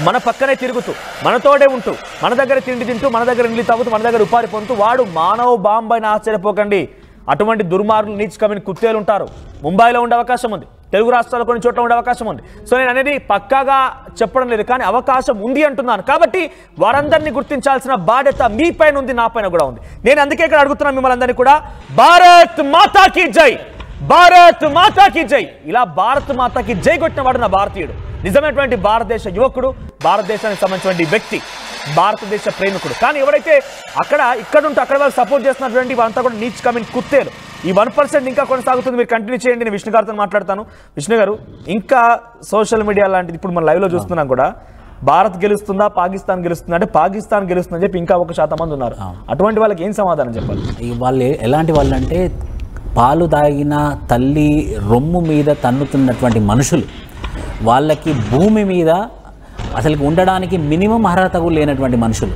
మన పక్కనే తిరుగుతూ, మనతోడే ఉంటూ, మన దగ్గర తిండి తింటూ, మన దగ్గర నీళ్ళు తాగుతూ, మన దగ్గర ఉపాధి పొందుతూ, వాడు మానవ బాంబైన ఆశ్చర్యపోకండి. అటువంటి దుర్మార్గులు నీచ్ కమిన్ కుత్తేలు ఉంటారు. ముంబైలో ఉండే అవకాశం ఉంది, తెలుగు రాష్ట్రాల్లో కొన్ని చోట్ల ఉండే అవకాశం ఉంది. సో నేను అనేది పక్కాగా చెప్పడం లేదు, కానీ అవకాశం ఉంది అంటున్నాను. కాబట్టి వారందరినీ గుర్తించాల్సిన బాధ్యత మీ పైన ఉంది, నా పైన కూడా ఉంది. నేను అందుకే ఇక్కడ అడుగుతున్నాను మిమ్మల్ని అందరినీ కూడా, భారత్ మాతాకి జై, భారత్ మాతాకి జై. ఇలా భారత్ మాతాకి జై కొట్టిన వాడు నా భారతీయుడు, నిజమైనటువంటి భారతదేశ యువకుడు, భారతదేశానికి సంబంధించినటువంటి వ్యక్తి, భారతదేశ ప్రేమికుడు. కానీ ఎవరైతే ఇక్కడ ఉంటే అక్కడ వాళ్ళు సపోర్ట్ చేస్తున్నటువంటి వాళ్ళంతా కూడా నీచ్ కమిన్ కుత్తేలు. ఈ 1% ఇంకా కొనసాగుతుంది, మీరు కంటిన్యూ చేయండి. నేను విష్ణు గారితో మాట్లాడతాను. విష్ణు గారు, ఇంకా సోషల్ మీడియా లాంటిది ఇప్పుడు మనం లైవ్లో చూస్తున్నాం కూడా, భారత్ గెలుస్తుందా పాకిస్తాన్ గెలుస్తుందా అంటే పాకిస్తాన్ గెలుస్తుందని చెప్పి ఇంకా 1% మంది ఉన్నారు. అటువంటి వాళ్ళకి ఏం సమాధానం చెప్పాలి? వాళ్ళు ఎలాంటి వాళ్ళు అంటే, పాలు తాగిన తల్లి రొమ్ము మీద తన్నుతున్నటువంటి మనుషులు. వాళ్ళకి భూమి మీద అసలు ఉండడానికి మినిమం అర్హత కూడా లేనటువంటి మనుషులు.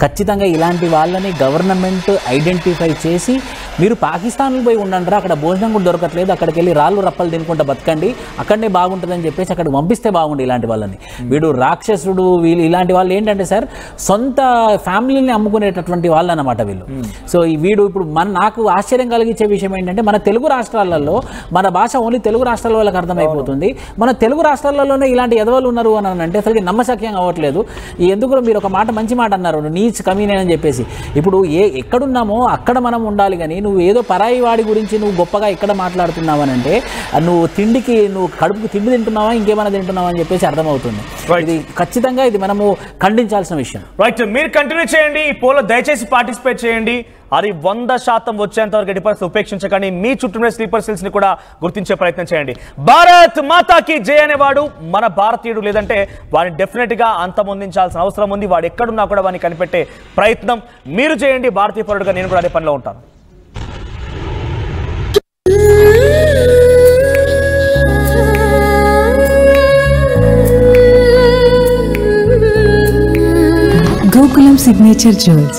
ఖచ్చితంగా ఇలాంటి వాళ్ళని గవర్నమెంట్ ఐడెంటిఫై చేసి, మీరు పాకిస్తాన్లో పోయి ఉండండి, అక్కడ భోజనం కూడా దొరకట్లేదు, అక్కడికి వెళ్ళి రాళ్ళు రప్పలు తినుకుంటా బతకండి, అక్కడనే బాగుంటుందని చెప్పేసి అక్కడికి పంపిస్తే బాగుండు ఇలాంటి వాళ్ళని. వీడు రాక్షసుడు, వీళ్ళు ఇలాంటి వాళ్ళు ఏంటంటే సార్, సొంత ఫ్యామిలీని అమ్ముకునేటటువంటి వాళ్ళు అన్నమాట వీళ్ళు. సో వీడు ఇప్పుడు నాకు ఆశ్చర్యం కలిగించే విషయం ఏంటంటే, మన తెలుగు రాష్ట్రాలలో మన భాష ఓన్లీ తెలుగు రాష్ట్రాల వాళ్ళకి అర్థమైపోతుంది. మన తెలుగు రాష్ట్రాలలోనే ఇలాంటి ఎదవలు ఉన్నారు అని అంటే అసలు నమ్మశక్యం అవ్వట్లేదు. ఎందుకు మీరు ఒక మాట, మంచి మాట అన్నారు, నీచ్ కమీనే అని చెప్పేసి. ఇప్పుడు ఎక్కడున్నామో అక్కడ మనం ఉండాలి, కానీ నువ్వు ఏదో పరాయి వాడి గురించి నువ్వు గొప్పగా ఎక్కడ మాట్లాడుతున్నావు అంటే, నువ్వు కడుపుకు తిండి తింటున్నావా ఇంకేమైనా తింటున్నావా అని చెప్పేసి అర్థమవుతుంది. ఇది ఖచ్చితంగా ఇది మనము ఖండించాల్సిన విషయం. రైట్, మీరు కంటిన్యూ చేయండి, ఈ పోల్లో దయచేసి పార్టిసిపేట్ చేయండి. అది 100% వచ్చేంత వరకు 80% ఉపేక్షించకండి. మీ చుట్టూ స్లీపర్ సెల్స్ ని కూడా గుర్తించే ప్రయత్నం చేయండి. భారత్ మాతాకి జై అనేవాడు మన భారతీయుడు, లేదంటే వాడిని డెఫినెట్ గా అంతమొందించాల్సిన అవసరం ఉంది. వాడు ఎక్కడున్నా కూడా వాడిని కనిపెట్టే ప్రయత్నం మీరు చేయండి. భారతీయ పౌరుడుగా నేను కూడా అదే పనిలో ఉంటాను. Gokulam Signature Jewels.